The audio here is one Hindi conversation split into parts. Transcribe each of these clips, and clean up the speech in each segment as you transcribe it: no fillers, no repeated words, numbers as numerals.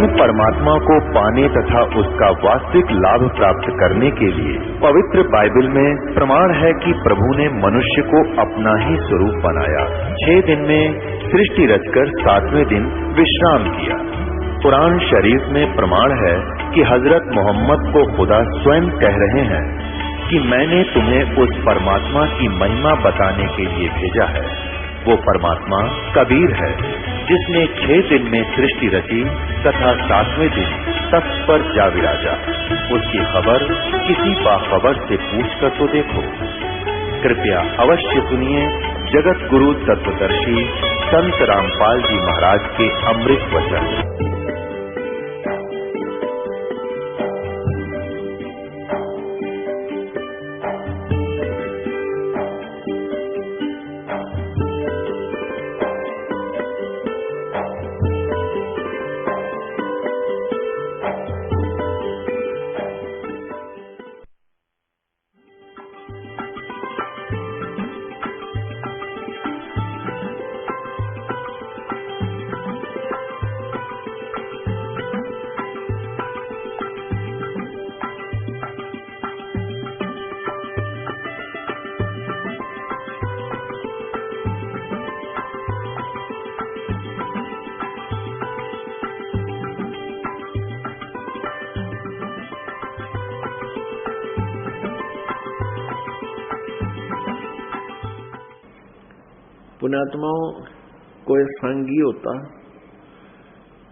पूर्ण परमात्मा को पाने तथा उसका वास्तविक लाभ प्राप्त करने के लिए पवित्र बाइबल में प्रमाण है कि प्रभु ने मनुष्य को अपना ही स्वरूप बनाया। 6 दिन में सृष्टि रचकर 7वें दिन विश्राम किया। कुरान शरीफ में प्रमाण है कि हजरत मोहम्मद को खुदा स्वयं कह रहे हैं कि मैंने तुम्हें उस परमात्मा की महिमा बताने के लिए भेजा है। वो परमात्मा कबीर है जिसने 6 दिन में सृष्टि रची तथा 7वें दिन तख्त पर जा विराजा। उसकी खबर किसी बाखबर से पूछकर तो देखो। कृपया अवश्य सुनिए जगत गुरु तत्वदर्शी संत रामपाल जी महाराज के अमृत वचन। पुण्यात्माओं, कोई संगी होता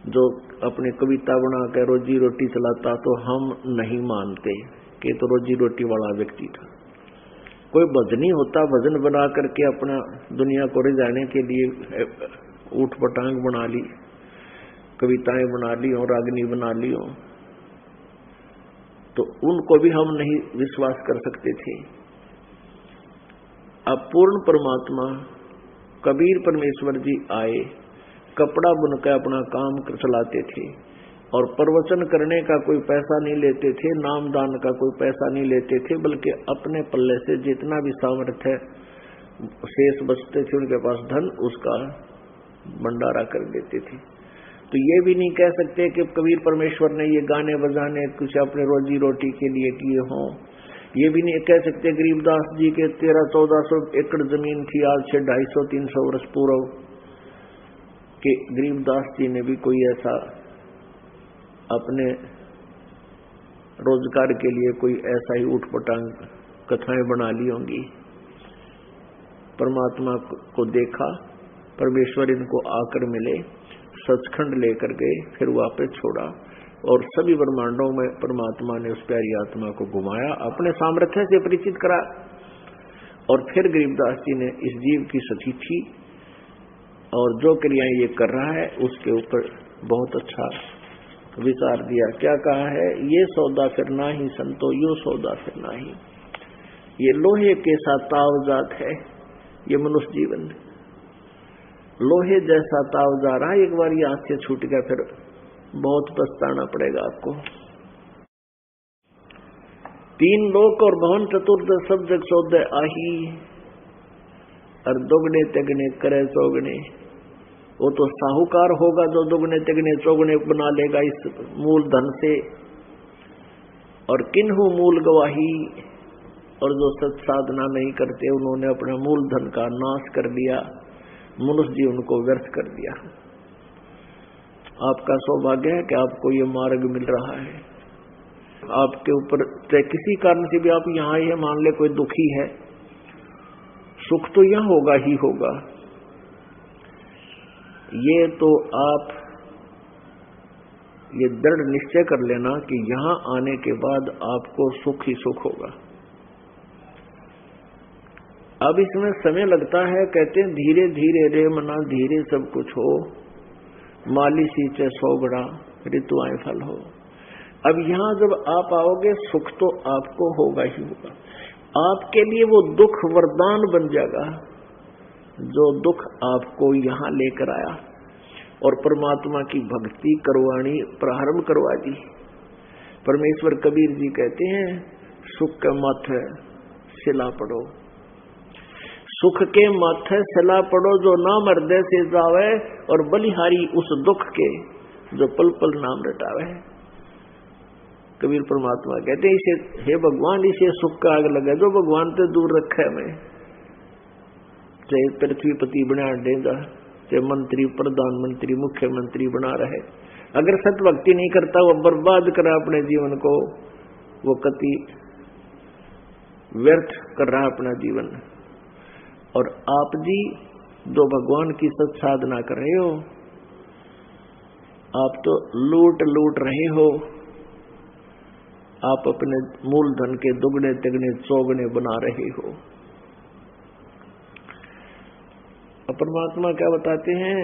जो अपनी कविता बना के रोजी रोटी चलाता तो हम नहीं मानते कि तो रोजी रोटी वाला व्यक्ति था। कोई भजनी होता, भजन बना करके अपना दुनिया को रिझाने के लिए ऊट पटांग बना ली, कविताएं बना ली हो, रागनी बना ली हो, तो उनको भी हम नहीं विश्वास कर सकते थे। अब पूर्ण परमात्मा कबीर परमेश्वर जी आए, कपड़ा बुनकर अपना काम चलाते थे और प्रवचन करने का कोई पैसा नहीं लेते थे, नामदान का कोई पैसा नहीं लेते थे, बल्कि अपने पल्ले से जितना भी सामर्थ्य शेष बचते थे उनके पास धन, उसका भंडारा कर देते थे। तो ये भी नहीं कह सकते कि कबीर परमेश्वर ने ये गाने बजाने कुछ अपने रोजी रोटी के लिए किए हों। ये भी नहीं कह सकते गरीबदास जी के 1300-1400 एकड़ जमीन थी आज से 250-300 वर्ष पूर्व कि गरीबदास जी ने भी कोई ऐसा अपने रोजगार के लिए कोई ऐसा ही उठपटांग कथाएं बना ली होंगी। परमात्मा को देखा, परमेश्वर इनको आकर मिले, सचखंड लेकर गए, फिर वापस छोड़ा और सभी ब्रह्मांडों में परमात्मा ने उस प्यारी आत्मा को घुमाया, अपने सामर्थ्य से परिचित करा और फिर गरीबदास जी ने इस जीव की सतीथी और जो क्रियाएं ये कर रहा है उसके ऊपर बहुत अच्छा विचार दिया। क्या कहा है? ये सौदा फिरना ही संतो, यो सौदा फिरना ही। ये लोहे के साथ तावजात है ये मनुष्य जीवन, लोहे जैसा ताव जा रहा है। एक बार ये हाथ से छूट गया फिर बहुत पछताना पड़ेगा आपको। 3 लोक और भवन चतुर्दश सब जग सौदे आही, और दोगने तेगने करे चौगने। वो तो साहूकार होगा जो दोगने तेगने चौगने बना लेगा इस मूल धन से। और किन्हु मूल गवाही, और जो सत साधना नहीं करते उन्होंने अपने मूल धन का नाश कर दिया, मनुष्य जी उनको व्यर्थ कर दिया। आपका सौभाग्य है कि आपको ये मार्ग मिल रहा है। आपके ऊपर चाहे किसी कारण से भी आप यहाँ ये मान ले कोई दुखी है, सुख तो यहाँ होगा ही होगा। ये तो आप ये दृढ़ निश्चय कर लेना कि यहाँ आने के बाद आपको सुख ही सुख होगा। अब इसमें समय लगता है, कहते हैं धीरे धीरे रे मना धीरे सब कुछ हो, माली सींचे 100 गड़ा ऋतु आए फल हो। अब यहाँ जब आप आओगे सुख तो आपको होगा ही होगा। आपके लिए वो दुख वरदान बन जाएगा जो दुख आपको यहाँ लेकर आया और परमात्मा की भक्ति करवानी प्रारंभ करवा दी। परमेश्वर कबीर जी कहते हैं सुख के माथे सिला पड़ो, सुख के माथे सिला पड़ो, जो ना मर्दे से जावे और बलिहारी उस दुख के जो पल पल नाम रटावे है। कबीर परमात्मा कहते हैं इसे, हे भगवान, इसे सुख का आग लगा जो भगवान से दूर रखा है। मैं चाहे पृथ्वीपति बना देगा, चाहे मंत्री, प्रधानमंत्री, मुख्यमंत्री बना रहे, अगर सत भक्ति नहीं करता, वो बर्बाद करा अपने जीवन को, वो कति व्यर्थ कर रहा अपना जीवन। और आप जी जो भगवान की सत साधना कर रहे हो, आप तो लूट रहे हो। आप अपने मूलधन के दुगने तिगने चौगने बना रहे हो। परमात्मा क्या बताते हैं,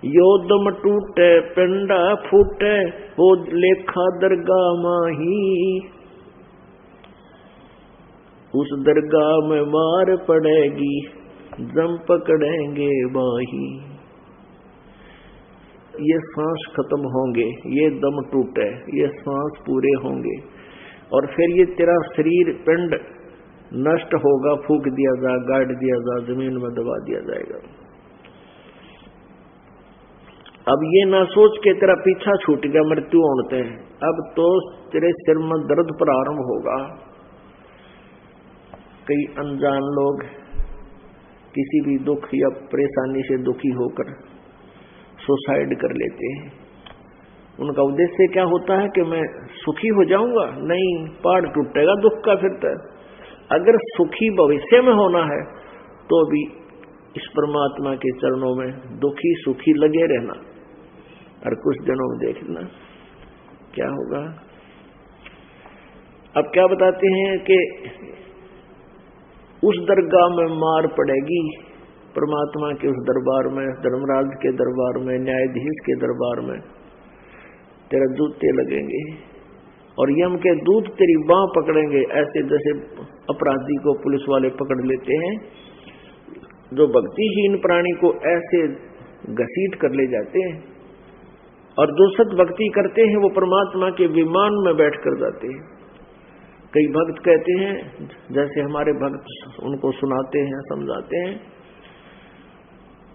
यो दम टूटे पिंडा फूटे वो लेखा दरगाह माही, उस दरगाह में मार पड़ेगी जम पकड़ेंगे बाही। ये सांस खत्म होंगे, ये दम टूटे, ये सांस पूरे होंगे, और फिर ये तेरा शरीर पिंड नष्ट होगा, फूक दिया जा, गाड़ दिया जा, जमीन में दबा दिया जाएगा। अब ये ना सोच के तेरा पीछा छूट गया, मृत्यु होते हैं, अब तो तेरे सिर में दर्द प्रारंभ होगा। कई अनजान लोग किसी भी दुख या परेशानी से दुखी होकर सुसाइड कर लेते हैं। उनका उद्देश्य क्या होता है कि मैं सुखी हो जाऊंगा? नहीं, पहाड़ टूटेगा दुख का। फिर तक अगर सुखी भविष्य में होना है तो भी इस परमात्मा के चरणों में दुखी सुखी लगे रहना, और कुछ दिनों में देखना क्या होगा। अब क्या बताते हैं कि उस दरगाह में मार पड़ेगी, परमात्मा के उस दरबार में, धर्मराज के दरबार में, न्यायाधीश के दरबार में तेरा जूते लगेंगे और यम के दूत तेरी बांह पकड़ेंगे, ऐसे जैसे अपराधी को पुलिस वाले पकड़ लेते हैं। जो भक्तिहीन प्राणी को ऐसे घसीट कर ले जाते हैं, और जो सत भक्ति करते हैं वो परमात्मा के विमान में बैठ कर जाते हैं। कई भक्त कहते हैं, जैसे हमारे भक्त उनको सुनाते हैं, समझाते हैं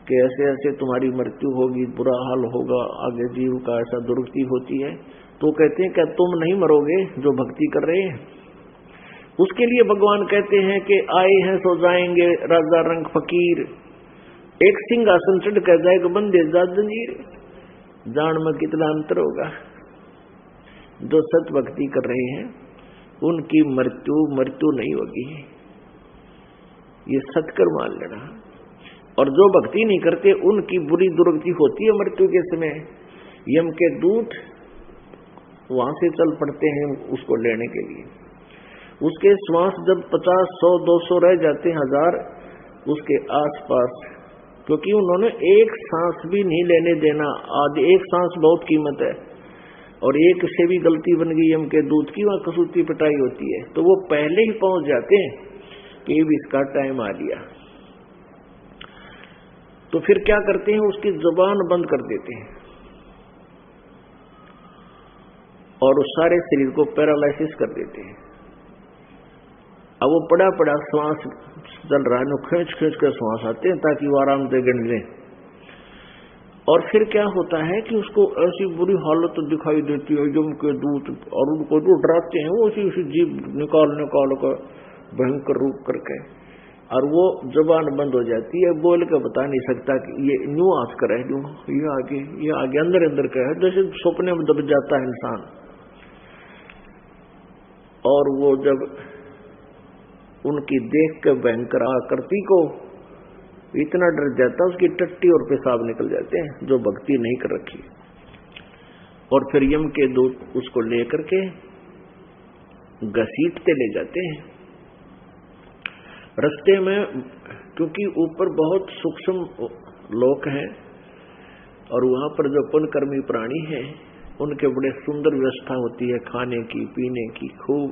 कि ऐसे ऐसे तुम्हारी मृत्यु होगी, बुरा हाल होगा, आगे जीव का ऐसा दुर्गति होती है। तो कहते हैं क्या तुम नहीं मरोगे जो भक्ति कर रहे हैं? उसके लिए भगवान कहते हैं कि आए हैं सो जाएंगे राजा रंग फकीर, एक सिंहासन चढ़ कर जाएगा बंदे जा जंजीर। जान में कितना अंतर होगा। जो सत भक्ति कर रहे हैं उनकी मृत्यु नहीं होगी, ये सतकर मान लेना। और जो भक्ति नहीं करते उनकी बुरी दुर्गति होती है मृत्यु के समय। यम के दूत वहां से चल पड़ते हैं उसको लेने के लिए। उसके श्वास जब 50, 100, 200 रह जाते हैं, 1000 उसके आसपास, क्योंकि उन्होंने एक सांस भी नहीं लेने देना। आदि एक सांस बहुत कीमत है, और एक से भी गलती बन गई यम के दूत की, वहां कसूती पिटाई होती है। तो वो पहले ही पहुंच जाते हैं कि अब इसका टाइम आ लिया। तो फिर क्या करते हैं, उसकी जुबान बंद कर देते हैं और उस सारे शरीर को पैरालाइसिस कर देते हैं। अब वो पड़ा पड़ा श्वास चल रहा है, खींच खींच कर श्वास आते हैं ताकि वो आराम से गिन लें। और फिर क्या होता है कि उसको ऐसी बुरी हालत दिखाई देती है यम के दूत, और उनको जो डराते हैं वो उसी जीभ निकाल कर भयंकर रूप करके, और वो जुबान बंद हो जाती है, बोल के बता नहीं सकता कि ये न्यू आस कर है, ये आगे अंदर अंदर का है, जैसे सपने में दब जाता है इंसान। और वो जब उनकी देख के भयंकर आकृति को इतना डर जाता है, उसकी टट्टी और पेशाब निकल जाते हैं, जो भक्ति नहीं कर रखी। और फिर यम के दूत उसको लेकर के घसीटते ले जाते हैं। रास्ते में, क्योंकि ऊपर बहुत सूक्ष्म लोक हैं और वहां पर जो पुण्यकर्मी प्राणी हैं उनके बड़े सुंदर व्यवस्था होती है, खाने की पीने की खूब।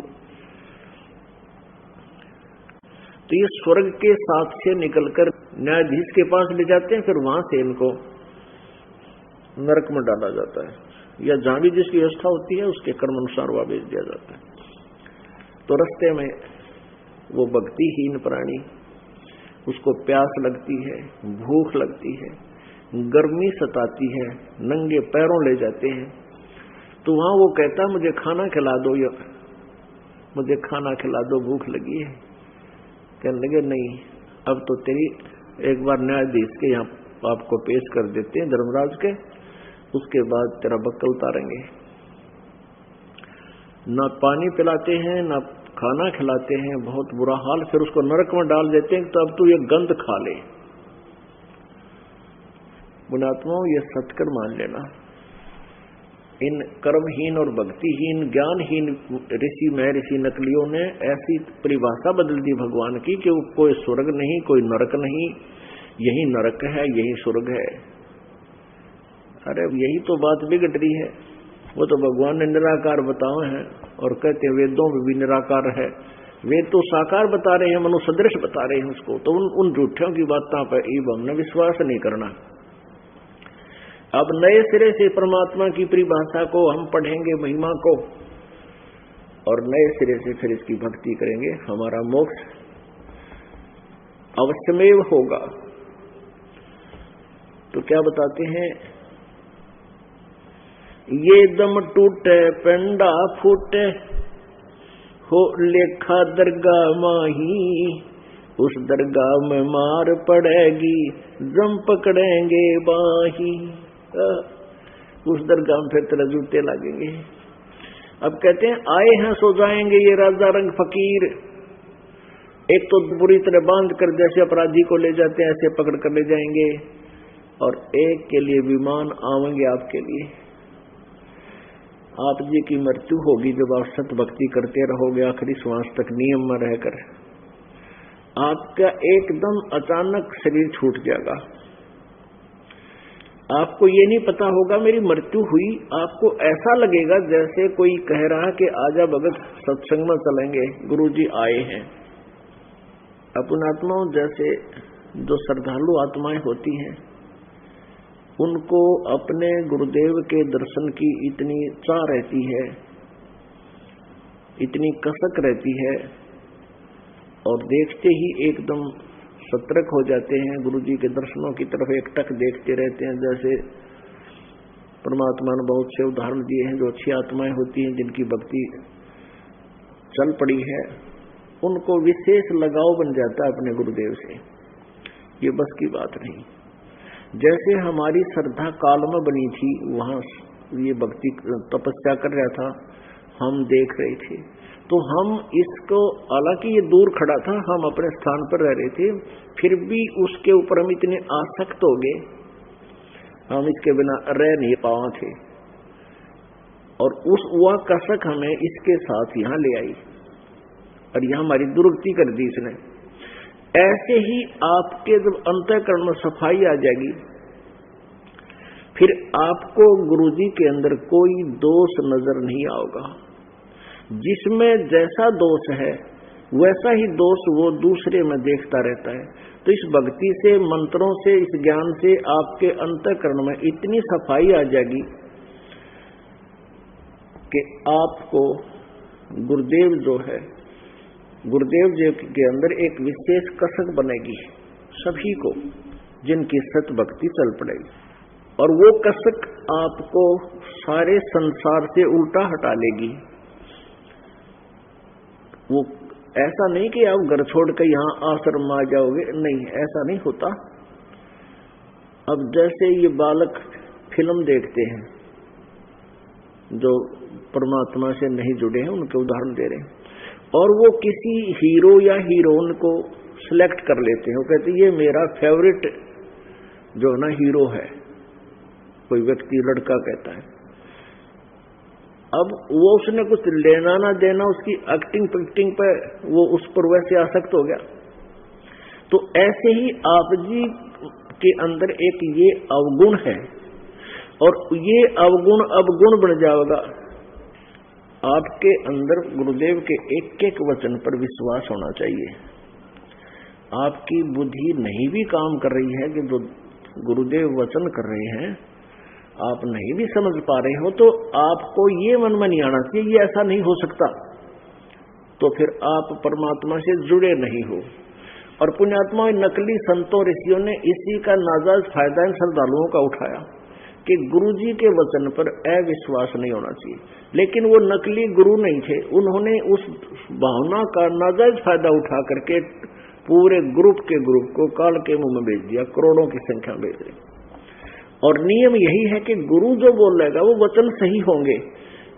तो ये स्वर्ग के साथ से निकलकर न्यायाधीश के पास ले जाते हैं, फिर वहां से इनको नरक में डाला जाता है, या जहां भी जिसकी व्यवस्था होती है उसके कर्म अनुसार वहां भेज दिया जाता है। तो रास्ते में वो भक्तिहीन प्राणी, उसको प्यास लगती है, भूख लगती है, गर्मी सताती है, नंगे पैरों ले जाते हैं, तो वहां वो कहता मुझे खाना खिला दो, या मुझे खाना खिला दो, भूख लगी है। कहने लगे नहीं, अब तो तेरी एक बार न्यायाधीश के यहाँ आपको पेश कर देते हैं, धर्मराज के, उसके बाद तेरा बक्कल उतारेंगे। ना पानी पिलाते हैं, ना खाना खिलाते हैं, बहुत बुरा हाल। फिर उसको नरक में डाल देते हैं, तो अब तू ये गंध खा ले। पुण्यात्माओं, ये सत्कर मान लेना, इन कर्महीन और भक्तिहीन ज्ञानहीन ऋषि महर्षि नकलियों ने ऐसी परिभाषा बदल दी भगवान की कि कोई स्वर्ग नहीं, कोई नरक नहीं, यही नरक है, यही स्वर्ग है। अरे यही तो बात बिगड़ रही है। वो तो भगवान ने निराकार बताए हैं और कहते हैं वेदों में भी निराकार है। वेद तो साकार बता रहे हैं, मनुष्य सदृश बता रहे हैं उसको। तो उन झूठों की बातों पर हमने विश्वास नहीं करना। अब नए सिरे से परमात्मा की परिभाषा को हम पढ़ेंगे, महिमा को, और नए सिरे से फिर इसकी भक्ति करेंगे। हमारा मोक्ष अवश्यमेव होगा। तो क्या बताते हैं, ये दम टूटे पेंडा फूटे, हो लेखा दरगाह माही, उस दरगाह में मार पड़ेगी, जम पकड़ेंगे बाही। उस दरगाह में फिर तेरा जूते लगेंगे। अब कहते हैं आए हैं सो जाएंगे ये राजा रंग फकीर। एक तो बुरी तरह बांध कर जैसे अपराधी को ले जाते हैं ऐसे पकड़ कर ले जाएंगे, और एक के लिए विमान आवेंगे आपके लिए। आप जी की मृत्यु होगी जब आप सत भक्ति करते रहोगे आखिरी श्वास तक नियम में रहकर। आपका एकदम अचानक शरीर छूट जाएगा, आपको ये नहीं पता होगा मेरी मृत्यु हुई। आपको ऐसा लगेगा जैसे कोई कह रहा कि आजा भगत सत्संग में चलेंगे, गुरुजी आए हैं। अपन आत्माओं, जैसे जो श्रद्धालु आत्माएं होती हैं उनको अपने गुरुदेव के दर्शन की इतनी चाह रहती है, इतनी कसक रहती है, और देखते ही एकदम सतर्क हो जाते हैं। गुरुजी के दर्शनों की तरफ एकटक देखते रहते हैं। जैसे परमात्मा ने बहुत से उदाहरण दिए हैं, जो अच्छी आत्माएं होती हैं जिनकी भक्ति चल पड़ी है, उनको विशेष लगाव बन जाता है अपने गुरुदेव से। ये बस की बात नहीं। जैसे हमारी श्रद्धा काल में बनी थी, वहां ये भक्ति तपस्या कर रहा था, हम देख रहे थे, तो हम इसको, हालांकि ये दूर खड़ा था, हम अपने स्थान पर रह रहे थे, फिर भी उसके ऊपर हम इतने आसक्त हो गए, हम इसके बिना रह नहीं पाए थे। और वह कसक हमें इसके साथ यहाँ ले आई, और यहाँ हमारी दुर्गति कर दी इसने। ऐसे ही आपके जब अंतःकरण में सफाई आ जाएगी, फिर आपको गुरुजी के अंदर कोई दोष नजर नहीं आएगा। जिसमें जैसा दोष है वैसा ही दोष वो दूसरे में देखता रहता है। तो इस भक्ति से, मंत्रों से, इस ज्ञान से आपके अंतःकरण में इतनी सफाई आ जाएगी कि आपको गुरुदेव जो है, गुरुदेव जी के अंदर एक विशेष कसक बनेगी सभी को, जिनकी सत भक्ति चल पड़ेगी। और वो कसक आपको सारे संसार से उल्टा हटा लेगी। वो ऐसा नहीं कि आप घर छोड़ कर यहाँ आश्रम में आ जाओगे, नहीं, ऐसा नहीं होता। अब जैसे ये बालक फिल्म देखते हैं, जो परमात्मा से नहीं जुड़े हैं, उनके उदाहरण दे रहे हैं, और वो किसी हीरो या हीरोइन को सिलेक्ट कर लेते हैं। वो कहते हैं ये मेरा फेवरेट जो है ना हीरो है, कोई व्यक्ति लड़का कहता है। अब वो उसने कुछ लेना ना देना, उसकी एक्टिंग फिक्टिंग पे वो उस पर वैसे आसक्त हो गया। तो ऐसे ही आप जी के अंदर एक ये अवगुण है, और ये अवगुण अब गुण बन जाएगा। आपके अंदर गुरुदेव के एक एक वचन पर विश्वास होना चाहिए। आपकी बुद्धि नहीं भी काम कर रही है कि जो गुरुदेव वचन कर रहे हैं आप नहीं भी समझ पा रहे हो, तो आपको ये मन में नहीं आना चाहिए ये ऐसा नहीं हो सकता, तो फिर आप परमात्मा से जुड़े नहीं हो। और पुण्यात्माओं नकली संतों ऋषियों ने इसी का नाजायज फायदा इन श्रद्धालुओं का उठाया कि गुरु जी के वचन पर अविश्वास नहीं होना चाहिए। लेकिन वो नकली गुरु नहीं थे, उन्होंने उस भावना का नाजायज फायदा उठा करके पूरे ग्रुप को काल के मुंह में भेज दिया, करोड़ों की संख्या में भेज रही। और नियम यही है कि गुरु जो बोलेगा वो वचन सही होंगे,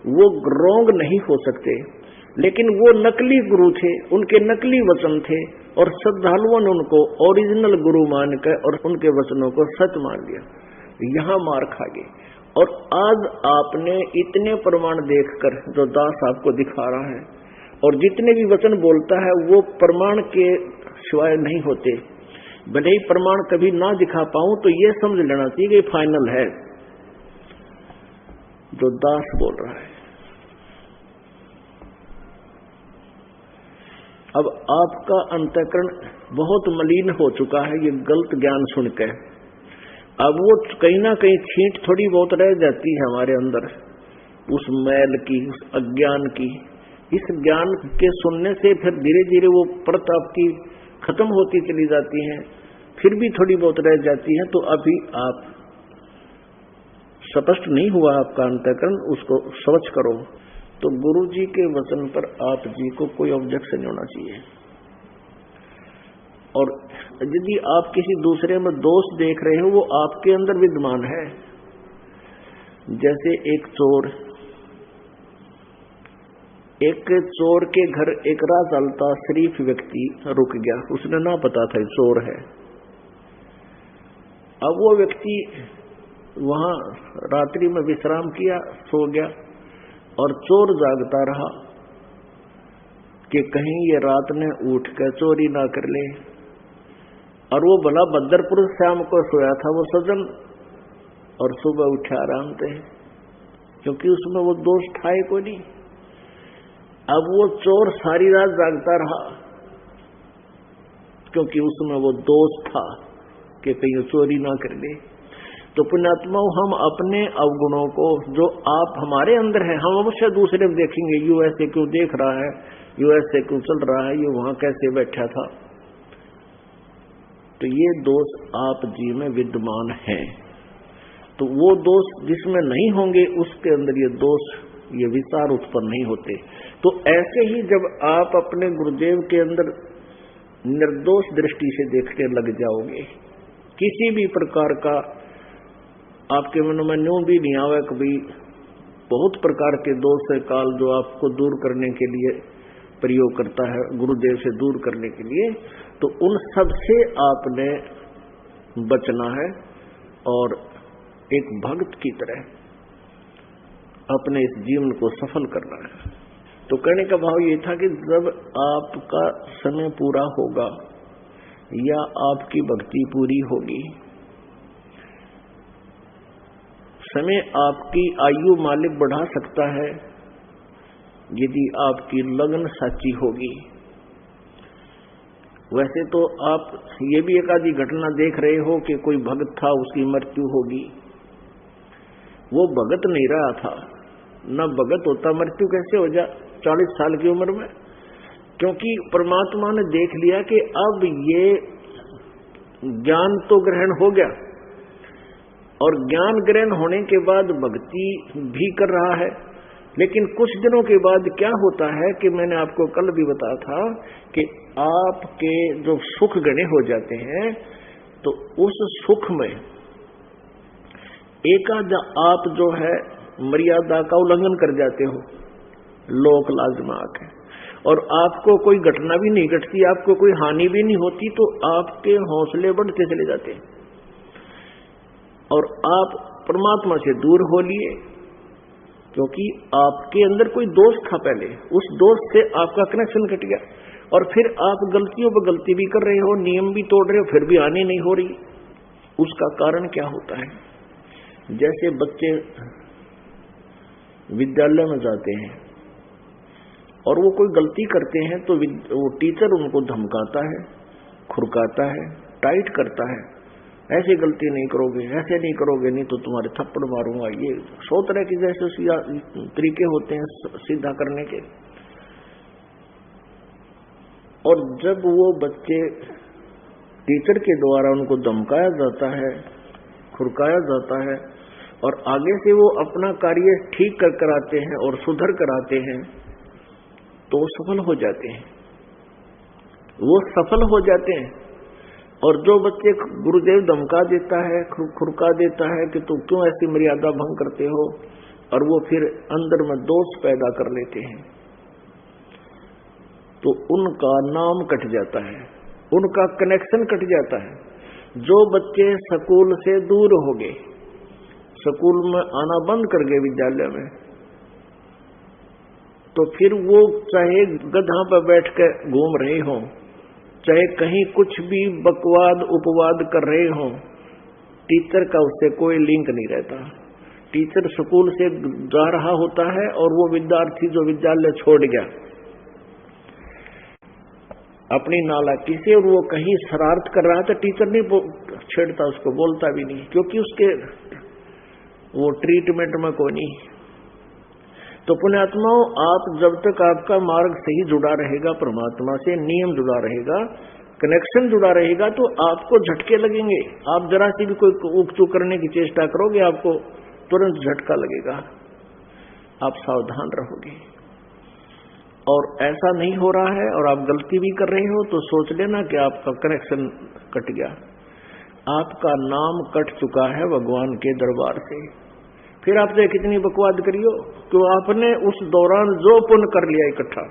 वो रोंग नहीं हो सकते। लेकिन वो नकली गुरु थे, उनके नकली वचन थे, और श्रद्धालुओं ने उनको ओरिजिनल गुरु मानकर और उनके वचनों को सच मान लिया। यहां मार खा गए। और आज आपने इतने प्रमाण देखकर जो दास आपको दिखा रहा है, और जितने भी वचन बोलता है वो प्रमाण के सिवाय नहीं होते। भले ही प्रमाण कभी ना दिखा पाऊं तो ये समझ लेना चाहिए कि फाइनल है जो दास बोल रहा है। अब आपका अंतःकरण बहुत मलिन हो चुका है ये गलत ज्ञान सुनकर। अब वो कहीं ना कहीं छींट थोड़ी बहुत रह जाती है हमारे अंदर, उस मैल की, उस अज्ञान की। इस ज्ञान के सुनने से फिर धीरे धीरे वो परत आपकी खत्म होती चली जाती है, फिर भी थोड़ी बहुत रह जाती है। तो अभी आप स्पष्ट नहीं हुआ आपका अंतःकरण, उसको स्वच्छ करो। तो गुरु जी के वचन पर आप जी को कोई ऑब्जेक्शन नहीं होना चाहिए। और यदि आप किसी दूसरे में दोष देख रहे हो, वो आपके अंदर विद्यमान है। जैसे एक चोर के घर एक राह चलता शरीफ व्यक्ति रुक गया, उसने ना पता था चोर है। अब वो व्यक्ति वहां रात्रि में विश्राम किया, सो गया, और चोर जागता रहा कि कहीं ये रात ने उठ कर चोरी ना कर ले। और वो भला भद्रपुर शाम को सोया था वो सजन, और सुबह उठा आराम से, क्योंकि उसमें वो दोष था ही कोई नहीं। अब वो चोर सारी रात जागता रहा क्योंकि उसमें वो दोष था कि कहीं चोरी ना कर ले। तो पुण्यात्माओं, हम अपने अवगुणों को जो आप हमारे अंदर है, हम अवश्य दूसरे में देखेंगे, यू ऐसे क्यों देख रहा है, यू ऐसे क्यों चल रहा है, ये वहां कैसे बैठा था। तो ये दोष आप जी में विद्यमान है। तो वो दोष जिसमें नहीं होंगे उसके अंदर ये दोष, ये विचार उत्पन्न नहीं होते। तो ऐसे ही जब आप अपने गुरुदेव के अंदर निर्दोष दृष्टि से देखने लग जाओगे, किसी भी प्रकार का आपके मन में न्यू भी नहीं आवे, कभी बहुत प्रकार के दोष है काल जो आपको दूर करने के लिए प्रयोग करता है, गुरुदेव से दूर करने के लिए, तो उन सब से आपने बचना है और एक भक्त की तरह अपने इस जीवन को सफल करना है। तो कहने का भाव ये था कि जब आपका समय पूरा होगा या आपकी भक्ति पूरी होगी, समय आपकी आयु मालिक बढ़ा सकता है यदि आपकी लगन सच्ची होगी। वैसे तो आप ये भी एक आधी घटना देख रहे हो कि कोई भक्त था, उसकी मृत्यु होगी। वो भगत नहीं रहा था, न भगत होता मृत्यु कैसे हो जा 40 साल की उम्र में, क्योंकि परमात्मा ने देख लिया कि अब ये ज्ञान तो ग्रहण हो गया, और ज्ञान ग्रहण होने के बाद भक्ति भी कर रहा है। लेकिन कुछ दिनों के बाद क्या होता है कि मैंने आपको कल भी बताया था कि आपके जो सुख गणे हो जाते हैं, तो उस सुख में एकाध आप जो है मर्यादा का उल्लंघन कर जाते हो, लोक लाज में आके, और आपको कोई घटना भी नहीं घटती, आपको कोई हानि भी नहीं होती, तो आपके हौसले बढ़ते चले जाते हैं और आप परमात्मा से दूर हो लिए, क्योंकि आपके अंदर कोई दोष था पहले, उस दोष से आपका कनेक्शन कट गया, और फिर आप गलतियों पर गलती भी कर रहे हो, नियम भी तोड़ रहे हो, फिर भी हानि नहीं हो रही। उसका कारण क्या होता है? जैसे बच्चे विद्यालय में जाते हैं और वो कोई गलती करते हैं तो वो टीचर उनको धमकाता है, खुरकाता है, टाइट करता है, ऐसी गलती नहीं करोगे, ऐसे नहीं करोगे, नहीं तो तुम्हारे थप्पड़ मारूंगा। ये 100 तरह के जैसे तरीके होते हैं सीधा करने के। और जब वो बच्चे टीचर के द्वारा उनको धमकाया जाता है, खुरकाया जाता है, और आगे से वो अपना कार्य ठीक कर कराते हैं और सुधर कराते हैं, तो सफल हो जाते हैं, वो सफल हो जाते हैं। और जो बच्चे गुरुदेव धमका देता है, खुरका देता है कि तू क्यों ऐसी मर्यादा भंग करते हो, और वो फिर अंदर में दोष पैदा कर लेते हैं, तो उनका नाम कट जाता है, उनका कनेक्शन कट जाता है। जो बच्चे स्कूल से दूर हो गए, स्कूल में आना बंद कर गए विद्यालय में, तो फिर वो चाहे गधा पर बैठ कर घूम रहे हों, चाहे कहीं कुछ भी बकवाद उपवाद कर रहे हों, टीचर का उससे कोई लिंक नहीं रहता। टीचर स्कूल से जा रहा होता है और वो विद्यार्थी जो विद्यालय छोड़ गया अपनी नालायकी से, और वो कहीं शरारत कर रहा था, टीचर नहीं छेड़ता उसको, बोलता भी नहीं, क्योंकि उसके वो ट्रीटमेंट में कोई नहीं। तो पुण्यात्माओं, आप जब तक आपका मार्ग सही जुड़ा रहेगा, परमात्मा से नियम जुड़ा रहेगा, कनेक्शन जुड़ा रहेगा, तो आपको झटके लगेंगे। आप जरा सी भी कोई उकचूक करने की चेष्टा करोगे, आपको तुरंत झटका लगेगा, आप सावधान रहोगे। और ऐसा नहीं हो रहा है और आप गलती भी कर रहे हो, तो सोच लेना कि आपका कनेक्शन कट गया, आपका नाम कट चुका है भगवान के दरबार से। फिर आप चाहे कितनी बकवाद करियो, तो आपने उस दौरान जो पुण्य कर लिया इकट्ठा,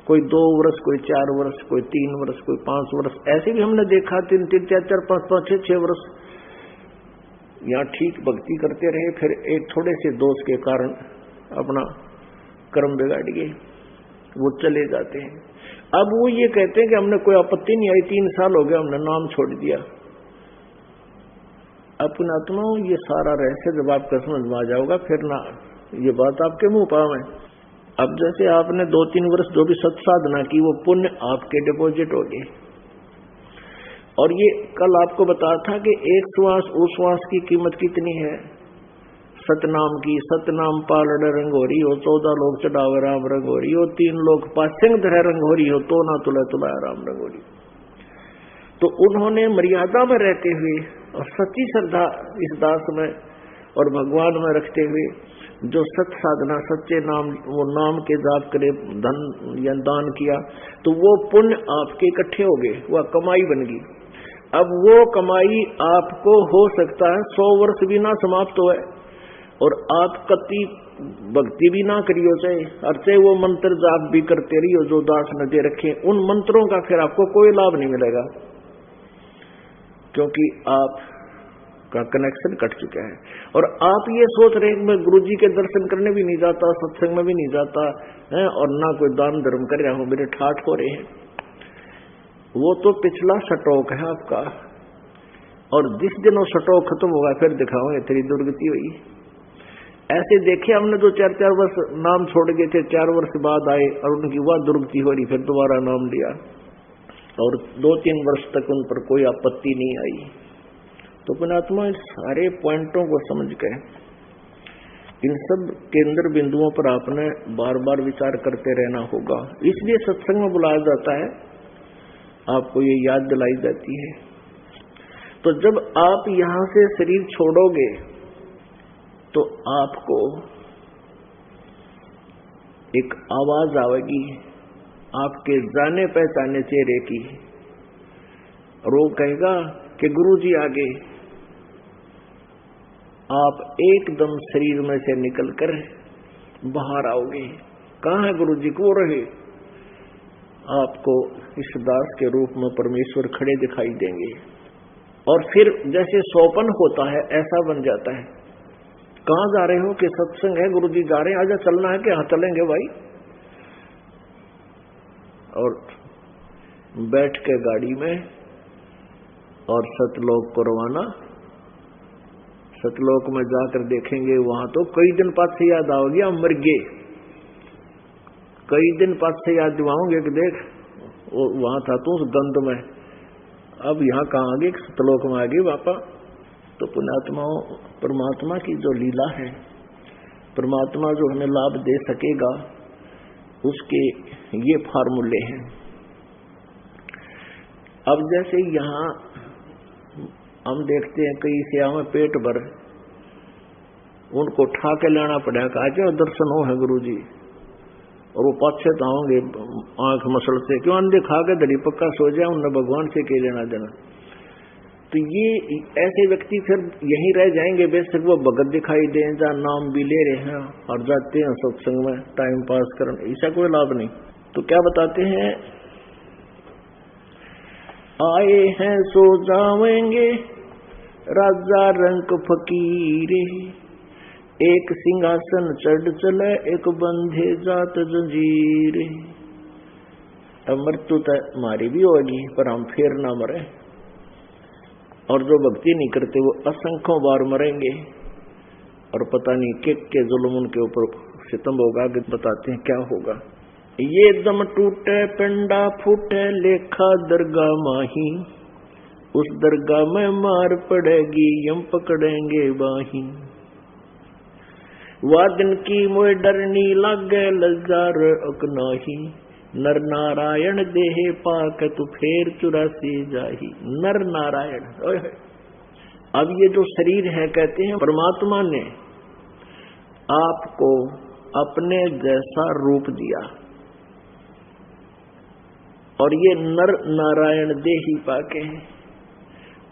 कोई 2 वर्ष, कोई 4 वर्ष, कोई 3 वर्ष, कोई 5 वर्ष, ऐसे भी हमने देखा 3, 4, 5, 6 वर्ष यहाँ ठीक भक्ति करते रहे, फिर एक थोड़े से दोष के कारण अपना कर्म बिगाड़ गए, वो चले जाते हैं। अब वो ये कहते हैं कि हमने कोई आपत्ति नहीं आई, 3 साल हो गया, हमने नाम छोड़ दिया। अपना आत्माओं, ये सारा रहस्य जब आपका समझ में आ जाओगा, फिर ना ये बात आपके मुंह पाव है। अब जैसे आपने 2-3 वर्ष जो भी सत्साधना की, वो पुण्य आपके डिपॉजिट हो गए। और ये कल आपको बताया था कि एक श्वास उस श्वास की कीमत कितनी है। सतनाम की, सतनाम पालड़ रंगोरी हो, 14 लोग चढ़ावे राम रंगोरी हो, 3 लोग पासिंग धरे रंगोरी हो, तो ना तुला तुला राम रंगोरी। तो उन्होंने मर्यादा में रहते हुए और सच्ची श्रद्धा इस दास में और भगवान में रखते हुए जो सत साधना, सच्चे नाम, वो नाम के जाप करे, धन या दान किया, तो वो पुण्य आपके इकट्ठे हो गए, वह कमाई बन गई। अब वो कमाई आपको हो सकता है 100 वर्ष भी ना समाप्त हो, और आप कति भक्ति भी ना करियो चाहे, और चाहे वो मंत्र जाप भी करते रहियो जो दास ने दे रखे, उन मंत्रों का फिर आपको कोई लाभ नहीं मिलेगा, क्योंकि आप का कनेक्शन कट चुका है। और आप ये सोच रहे हैं मैं गुरुजी के दर्शन करने भी नहीं जाता, सत्संग में भी नहीं जाता है, और ना कोई दान धर्म कर रहा हूं, मेरे ठाठ हो रहे हैं। वो तो पिछला स्टॉक है आपका, और जिस दिन वो स्टॉक खत्म होगा फिर दिखाओगे तेरी दुर्गति हुई। ऐसे देखे हमने जो 4-4 वर्ष नाम छोड़ गए थे, 4 वर्ष बाद आए और उनकी वह दुर्गति हो रही, फिर दोबारा नाम लिया, और 2-3 वर्ष तक उन पर कोई आपत्ति नहीं आई। तो पुण्यात्मा, इन सारे पॉइंटों को समझ गए, इन सब केंद्र बिंदुओं पर आपने बार बार विचार करते रहना होगा। इसलिए सत्संग में बुलाया जाता है, आपको ये याद दिलाई जाती है। तो जब आप यहां से शरीर छोड़ोगे तो आपको एक आवाज आएगी आपके जाने पहचाने चेहरे की, और वो कहेगा कि गुरुजी आ गए। आप एकदम शरीर में से निकलकर बाहर आओगे। कहाँ है गुरुजी? को रहे आपको इस दास के रूप में परमेश्वर खड़े दिखाई देंगे, और फिर जैसे सोपन होता है ऐसा बन जाता है। कहाँ जा रहे हो? कि सत्संग है, गुरुजी जा रहे हैं, आजा चलना है। कि हाँ चलेंगे भाई। और बैठ के गाड़ी में और सतलोक को रवाना। सतलोक में जाकर देखेंगे वहां तो कई दिन बाद से याद आओगे हम मर गए, कई दिन बाद से याद दिवाओगे कि देख वहां था तू उस गंध में, अब यहाँ कहाँ आ गए? सतलोक में आ गए वापा। तो पुण्यात्माओं, परमात्मा की जो लीला है, परमात्मा जो हमें लाभ दे सकेगा, उसके ये फार्मूले हैं। अब जैसे यहाँ हम देखते हैं कई सेवा में पेट भर उनको उठा के लाना पड़ेगा, आज दर्शन हो है गुरु जी, और वो पाछे तो आओगे आंख मसल से, क्यों अंधे खा के दड़ी पक्का सो जाए, उन्हें भगवान से के लेना देना। तो ये ऐसे व्यक्ति फिर यहीं रह जाएंगे, बेशक वो भगत दिखाई दें, जहाँ नाम भी ले रहे हैं और जाते हैं सत्संग में टाइम पास करने, ऐसा कोई लाभ नहीं। तो क्या बताते हैं, आए हैं सो जावेंगे राजा रंक फकीरे, एक सिंहासन चढ़ चले एक बंधे जात जंजीरे। अब मृत्यु तो हमारी भी होगी पर हम फिर ना मरे, और जो भक्ति नहीं करते वो असंख्यों बार मरेंगे, और पता नहीं के जुल्म उनके ऊपर सितम होगा। कि बताते हैं क्या होगा, ये दम टूटे पिंडा फूटे लेखा दरगाह माही, उस दरगाह में मार पड़ेगी यम पकड़ेंगे बाही। वादन की मोय डरनी लागे लजार अकनाही, नर नारायण देहे पाक तू फेर 84 जाही। नर नारायण, अब ये जो शरीर है, कहते हैं परमात्मा ने आपको अपने जैसा रूप दिया, और ये नर नारायण देही पाके है।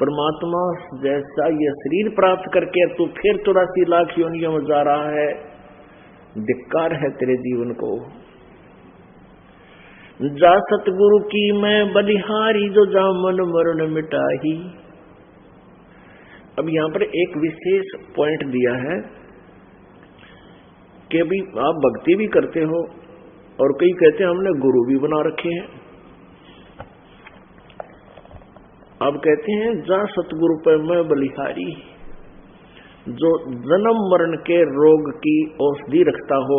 परमात्मा जैसा ये शरीर प्राप्त करके तू फिर 84 लाख योनियों में जा रहा है, धिक्कार है तेरे जीवन को। जा सतगुरु की मैं बलिहारी, जो जामन मरण मिटाही। अब यहां पर एक विशेष पॉइंट दिया है कि अभी आप भक्ति भी करते हो, और कई कहते हैं हमने गुरु भी बना रखे हैं। अब कहते हैं जा सतगुरु पे मैं बलिहारी, जो जन्म मरण के रोग की औषधि रखता हो,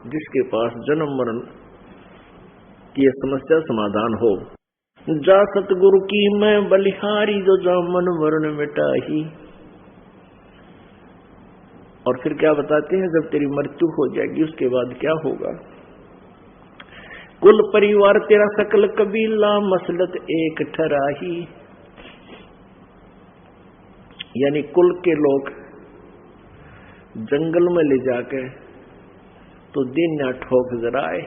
जिसके पास जन्म मरण की समस्या समाधान हो। जा सतगुरु की मैं बलिहारी, जो जामन मरण मिटाही। और फिर क्या बताते हैं, जब तेरी मृत्यु हो जाएगी उसके बाद क्या होगा। कुल परिवार तेरा सकल कबीला, मसलत एक ठराही। यानी कुल के लोग जंगल में ले जाके तो दिन ना ठोक जराए।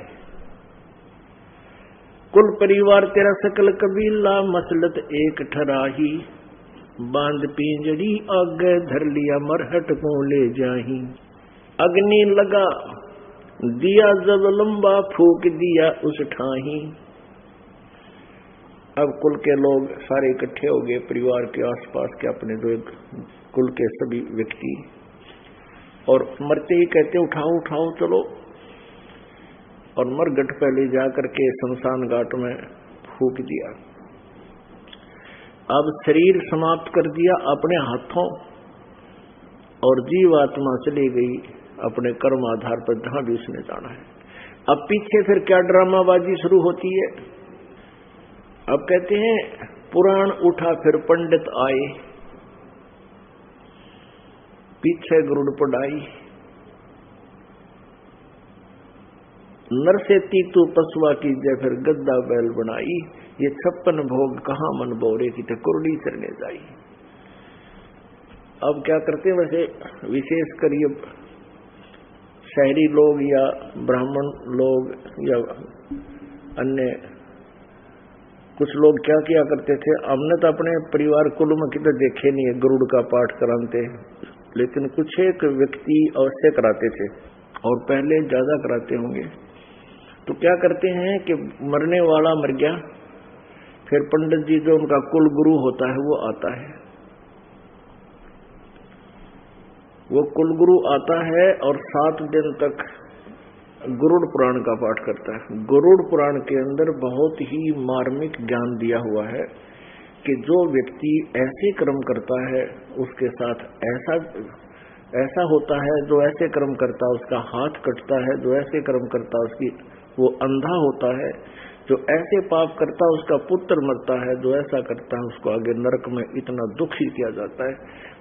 कुल परिवार तेरा सकल कबीला, मसलत एक ठराही। बांध पिंजड़ी आगे धर लिया, मरहट को ले जाही। अग्नि लगा दिया जब लंबा, फूक दिया उस ठाही। अब कुल के लोग सारे इकट्ठे हो गए, परिवार के आसपास के अपने जो कुल के सभी व्यक्ति, और मरते ही कहते उठाओ उठाओ चलो, और मरघट पहले जाकर के शमशान घाट में फूक दिया। अब शरीर समाप्त कर दिया अपने हाथों, और जीवात्मा चली गई अपने कर्म आधार पर जहां भी उसने जाना है। अब पीछे फिर क्या ड्रामाबाजी शुरू होती है। अब कहते हैं पुराण उठा फिर पंडित आए, पीछे गरुड़ पढ़ाई। नर से तीतू पसुआ की जय, फिर गद्दा बैल बनाई। ये 56 भोग कहाँ मन बोरे की, तो कुरड़ी चरने जाई। अब क्या करते हैं, वैसे विशेषकर ये शहरी लोग या ब्राह्मण लोग या अन्य कुछ लोग क्या किया करते थे, हमने तो अपने परिवार कुल में कितने देखे नहीं है गरुड़ का पाठ कराते, लेकिन कुछ एक व्यक्ति अवश्य कराते थे, और पहले ज्यादा कराते होंगे। तो क्या करते हैं कि मरने वाला मर गया, फिर पंडित जी जो उनका कुल गुरु होता है वो आता है, वो कुलगुरु आता है और 7 दिन तक गरुड़ पुराण का पाठ करता है। गरुड़ पुराण के अंदर बहुत ही मार्मिक ज्ञान दिया हुआ है कि जो व्यक्ति ऐसे कर्म करता है उसके साथ ऐसा होता है, जो ऐसे कर्म करता है उसका हाथ कटता है, जो ऐसे कर्म करता है उसकी वो अंधा होता है, जो ऐसे पाप करता है उसका पुत्र मरता है, जो ऐसा करता है उसको आगे नरक में इतना दुखी किया जाता है।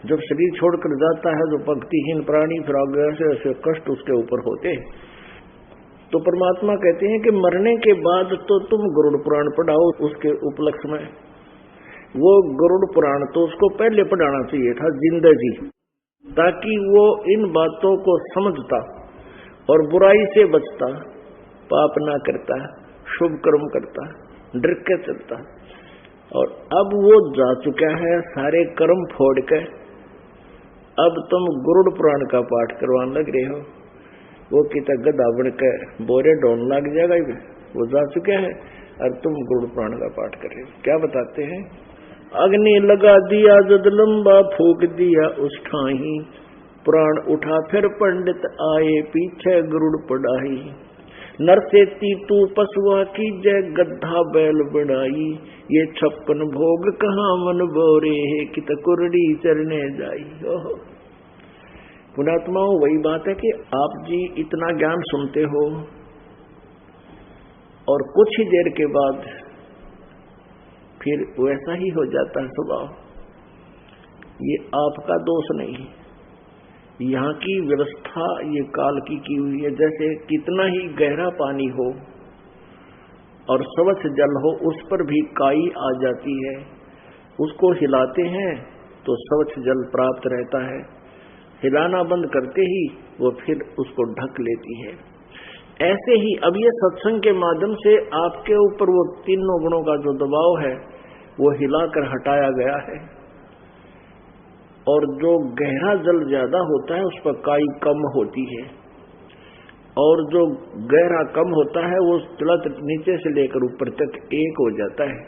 जब शरीर छोड़कर जाता है जो भक्तिहीन प्राणी, फिर आगे ऐसे ऐसे कष्ट उसके ऊपर होते। तो परमात्मा कहते हैं कि मरने के बाद तो तुम गरुड़ पुराण पढ़ाओ उसके उपलक्ष्य में। वो गरुड़ पुराण तो उसको पहले पढ़ाना चाहिए था जिंदगी, ताकि वो इन बातों को समझता और बुराई से बचता, पाप ना करता, शुभ कर्म करता, डर के चलता। और अब वो जा चुका है सारे कर्म फोड़ के, अब तुम गरुड़ पुराण का पाठ करवाने लग रहे हो। वो कितना गधा बन के बोरे ढोन लग जाएगा, वो जा चुका है और तुम गरुड़ पुराण का पाठ कर रहे हो। क्या बताते हैं? अग्नि लगा दिया जद लंबा फूक दिया उस ठाही, प्राण उठा फिर पंडित आए पीछे गरुड़ पढ़ाई। नर से तू पशुआ की जय गद्धा बैल बढ़ाई, ये 56 भोग कहाँ मन बोरे है कित कुरड़ी चरने जाई। ओहो पुणात्माओं, वही बात है कि आप जी इतना ज्ञान सुनते हो और कुछ ही देर के बाद फिर वैसा ही हो जाता है स्वभाव। ये आपका दोष नहीं, यहाँ की व्यवस्था ये काल की हुई है। जैसे कितना ही गहरा पानी हो और स्वच्छ जल हो, उस पर भी काई आ जाती है, उसको हिलाते हैं तो स्वच्छ जल प्राप्त रहता है, हिलाना बंद करते ही वो फिर उसको ढक लेती है। ऐसे ही अब ये सत्संग के माध्यम से आपके ऊपर वो तीनों गुणों का जो दबाव है वो हिलाकर हटाया गया है, और जो गहरा जल ज्यादा होता है उस पर काई कम होती है, और जो गहरा कम होता है वो तुरंत नीचे से लेकर ऊपर तक एक हो जाता है,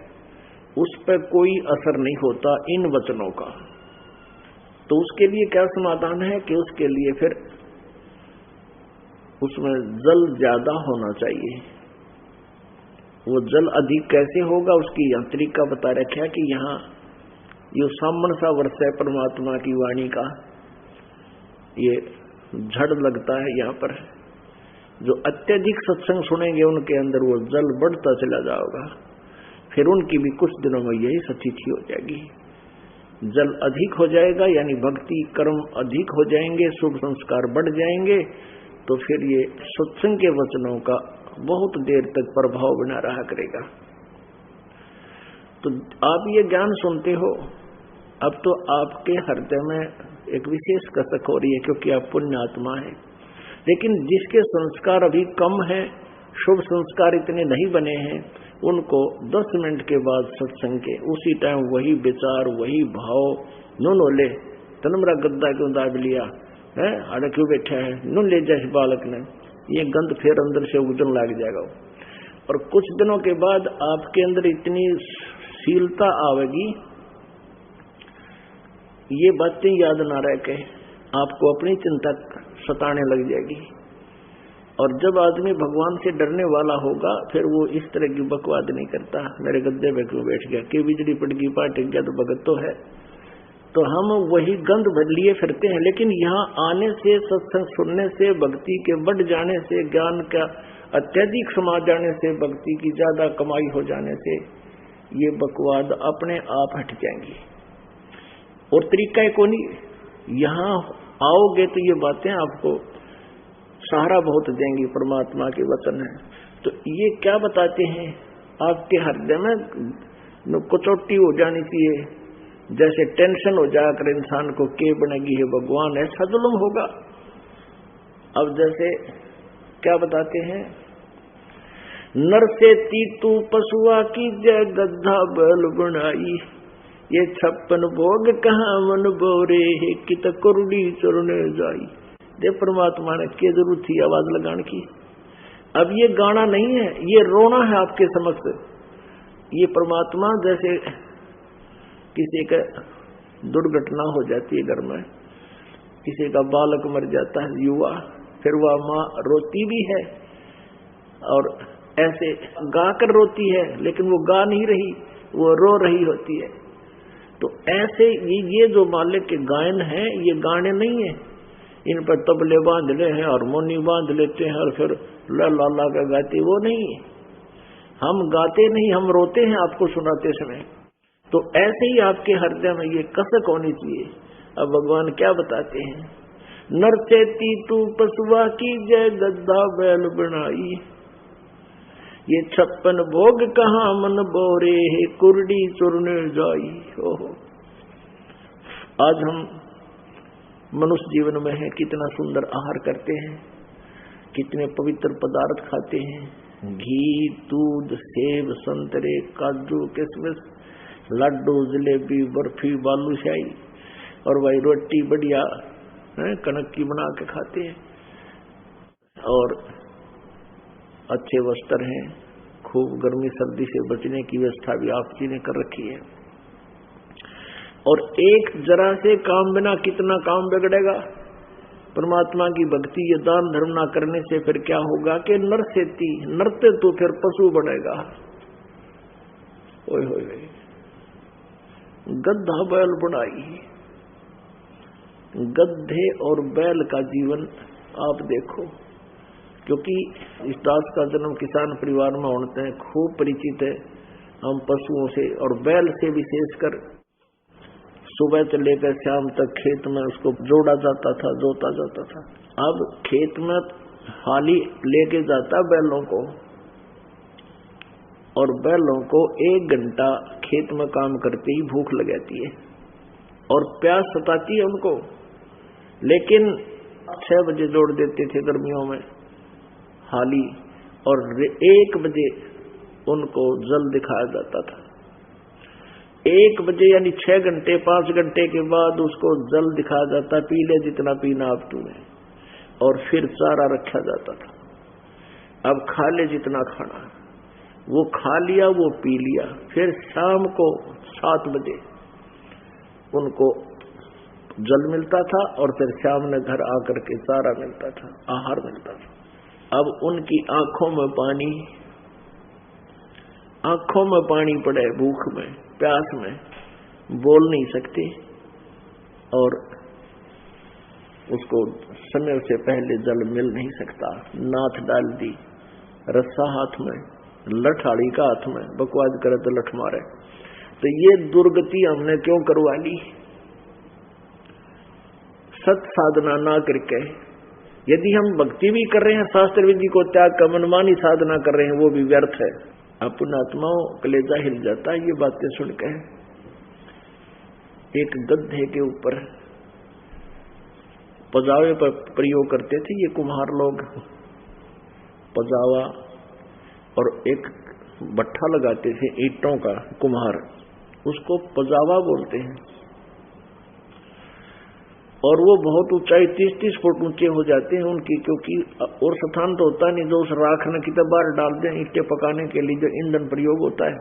उस पर कोई असर नहीं होता इन वचनों का। तो उसके लिए क्या समाधान है कि उसके लिए फिर उसमें जल ज्यादा होना चाहिए। वो जल अधिक कैसे होगा उसकी तरीका बता रखा है कि यहाँ ये सामन सा वर्ष है परमात्मा की वाणी का, ये झड़ लगता है। यहाँ पर जो अत्यधिक सत्संग सुनेंगे उनके अंदर वो जल बढ़ता चला जाएगा, फिर उनकी भी कुछ दिनों में यही स्थिति हो जाएगी। जल अधिक हो जाएगा यानी भक्ति कर्म अधिक हो जाएंगे, शुभ संस्कार बढ़ जाएंगे, तो फिर ये सत्संग के वचनों का बहुत देर तक प्रभाव बना रहा करेगा। तो आप ये ज्ञान सुनते हो, अब तो आपके हृदय में एक विशेष कसक हो रही है क्योंकि आप पुण्यात्मा है। लेकिन जिसके संस्कार अभी कम है, शुभ संस्कार इतने नहीं बने हैं, उनको 10 मिनट के बाद सत्संग के उसी टाइम वही विचार वही भाव, नो ले तनमरा गद्दा क्यों दाब लिया है, अड़ क्यों बैठा है, नो ले जाए बालक ने, ये गंध फिर अंदर से उगजन लग जाएगा। और कुछ दिनों के बाद आपके अंदर इतनी शीलता आवेगी, ये बातें याद ना रह के आपको अपनी चिंता सताने लग जाएगी। और जब आदमी भगवान से डरने वाला होगा फिर वो इस तरह की बकवाद नहीं करता, मेरे गद्दे पे क्यों बैठ गया, कि बिजली पड़ गई पाट गया तो भगत तो है। तो हम वही गंध लिए फिरते हैं, लेकिन यहाँ आने से, सत्संग सुनने से, भक्ति के बढ़ जाने से, ज्ञान का अत्यधिक समा जाने से, भक्ति की ज्यादा कमाई हो जाने से ये बकवाद अपने आप हट जाएंगी। और तरीका है कौन, यहाँ आओगे तो ये बातें आपको सहारा बहुत देंगी, परमात्मा के वचन है। तो ये क्या बताते हैं, आपके हृदय में कचौटी हो जानी चाहिए, जैसे टेंशन हो जाकर इंसान को के बनेगी है भगवान, ऐसा जुल्म होगा। अब जैसे क्या बताते हैं, नर से तू पशुआ की जय गद्धा बैल बनाई, ये 56 भोग कहाँ मन बोरे है कित कुरड़ी चरने जाई। दे परमात्मा ने क्या जरूरत थी आवाज लगाने की। अब ये गाना नहीं है, ये रोना है आपके समक्ष। ये परमात्मा जैसे किसी का दुर्घटना हो जाती है घर में, किसी का बालक मर जाता है युवा, फिर वह माँ रोती भी है और ऐसे गाकर रोती है, लेकिन वो गा नहीं रही, वो रो रही होती है। तो ऐसे ये जो मालिक के गायन है, ये गाने नहीं है, इन पर तबले बांध ले हैं, हारमोनी बांध लेते हैं और फिर ला का गाते, वो नहीं है। हम गाते नहीं, हम रोते हैं आपको सुनाते समय। तो ऐसे ही आपके हृदय में ये कसक होनी चाहिए। अब भगवान क्या बताते हैं, नर चेती तू पशुआ की जय गद्दा बैल बनाई। ये 56 भोग कहाँ मन बोरे है कुरडी चुरने जाई। ओहो, आज हम मनुष्य जीवन में है, कितना सुंदर आहार करते हैं, कितने पवित्र पदार्थ खाते हैं, घी, दूध, सेब, संतरे, काजू, किशमिश, लड्डू, जलेबी, बर्फी, बालूशाही, और वही रोटी बढ़िया कणक की बना के खाते हैं, और अच्छे वस्त्र हैं, खूब गर्मी सर्दी से बचने की व्यवस्था भी आप जी ने कर रखी है। और एक जरा से काम बिना कितना काम बिगड़ेगा। परमात्मा की भक्ति ये दान धर्म ना करने से फिर क्या होगा कि नरसेती नरते तो फिर पशु बनेगा। ओए होए, गद्दा बैल बनाई। गद्धे और बैल का जीवन आप देखो, क्योंकि इस दास का जन्म किसान परिवार में होते हैं, खूब परिचित है हम पशुओं से, और बैल से विशेषकर सुबह से लेकर शाम तक खेत में उसको जोड़ा जाता था, जोता जाता था। अब खेत में हाली लेके जाता बैलों को, और बैलों को 1 घंटा खेत में काम करते ही भूख लग जाती है और प्यास सताती है उनको, लेकिन 6 बजे जोड़ देते थे गर्मियों में हाली, और 1 बजे उनको जल दिखाया जाता था। 1 बजे यानी 6 घंटे 5 घंटे के बाद उसको जल दिखाया जाता, पी ले जितना पीना अब तूने, और फिर चारा रखा जाता था, अब खा ले जितना खाना। वो खा लिया, वो पी लिया, फिर शाम को 7 बजे उनको जल मिलता था, और फिर शाम में घर आकर के चारा मिलता था, आहार मिलता था। अब उनकी आंखों में पानी पड़े, भूख में प्यास में, बोल नहीं सकते, और उसको समय से पहले जल मिल नहीं सकता। नाथ डाल दी, रस्सा हाथ में, लठाड़ी का हाथ में, बकवाद करे तो लठ मारे। तो ये दुर्गति हमने क्यों करवा ली? सत साधना ना करके। यदि हम भक्ति भी कर रहे हैं, शास्त्र विधि को त्याग कर मनमानी साधना कर रहे हैं, वो भी व्यर्थ है। अपना आत्माओं कलेजा हिल जाता है ये बातें सुनकर। एक गधे के ऊपर पजावे पर प्रयोग करते थे ये कुम्हार लोग, पजावा, और एक भट्ठा लगाते थे ईंटों का, कुम्हार उसको पजावा बोलते हैं, और वो बहुत ऊंचाई 30-30 फुट ऊंचे हो जाते हैं उनकी, क्योंकि और स्थान तो होता नहीं जो उस राख ने कितना बार डाल दें ईंटें पकाने के लिए जो ईंधन प्रयोग होता है,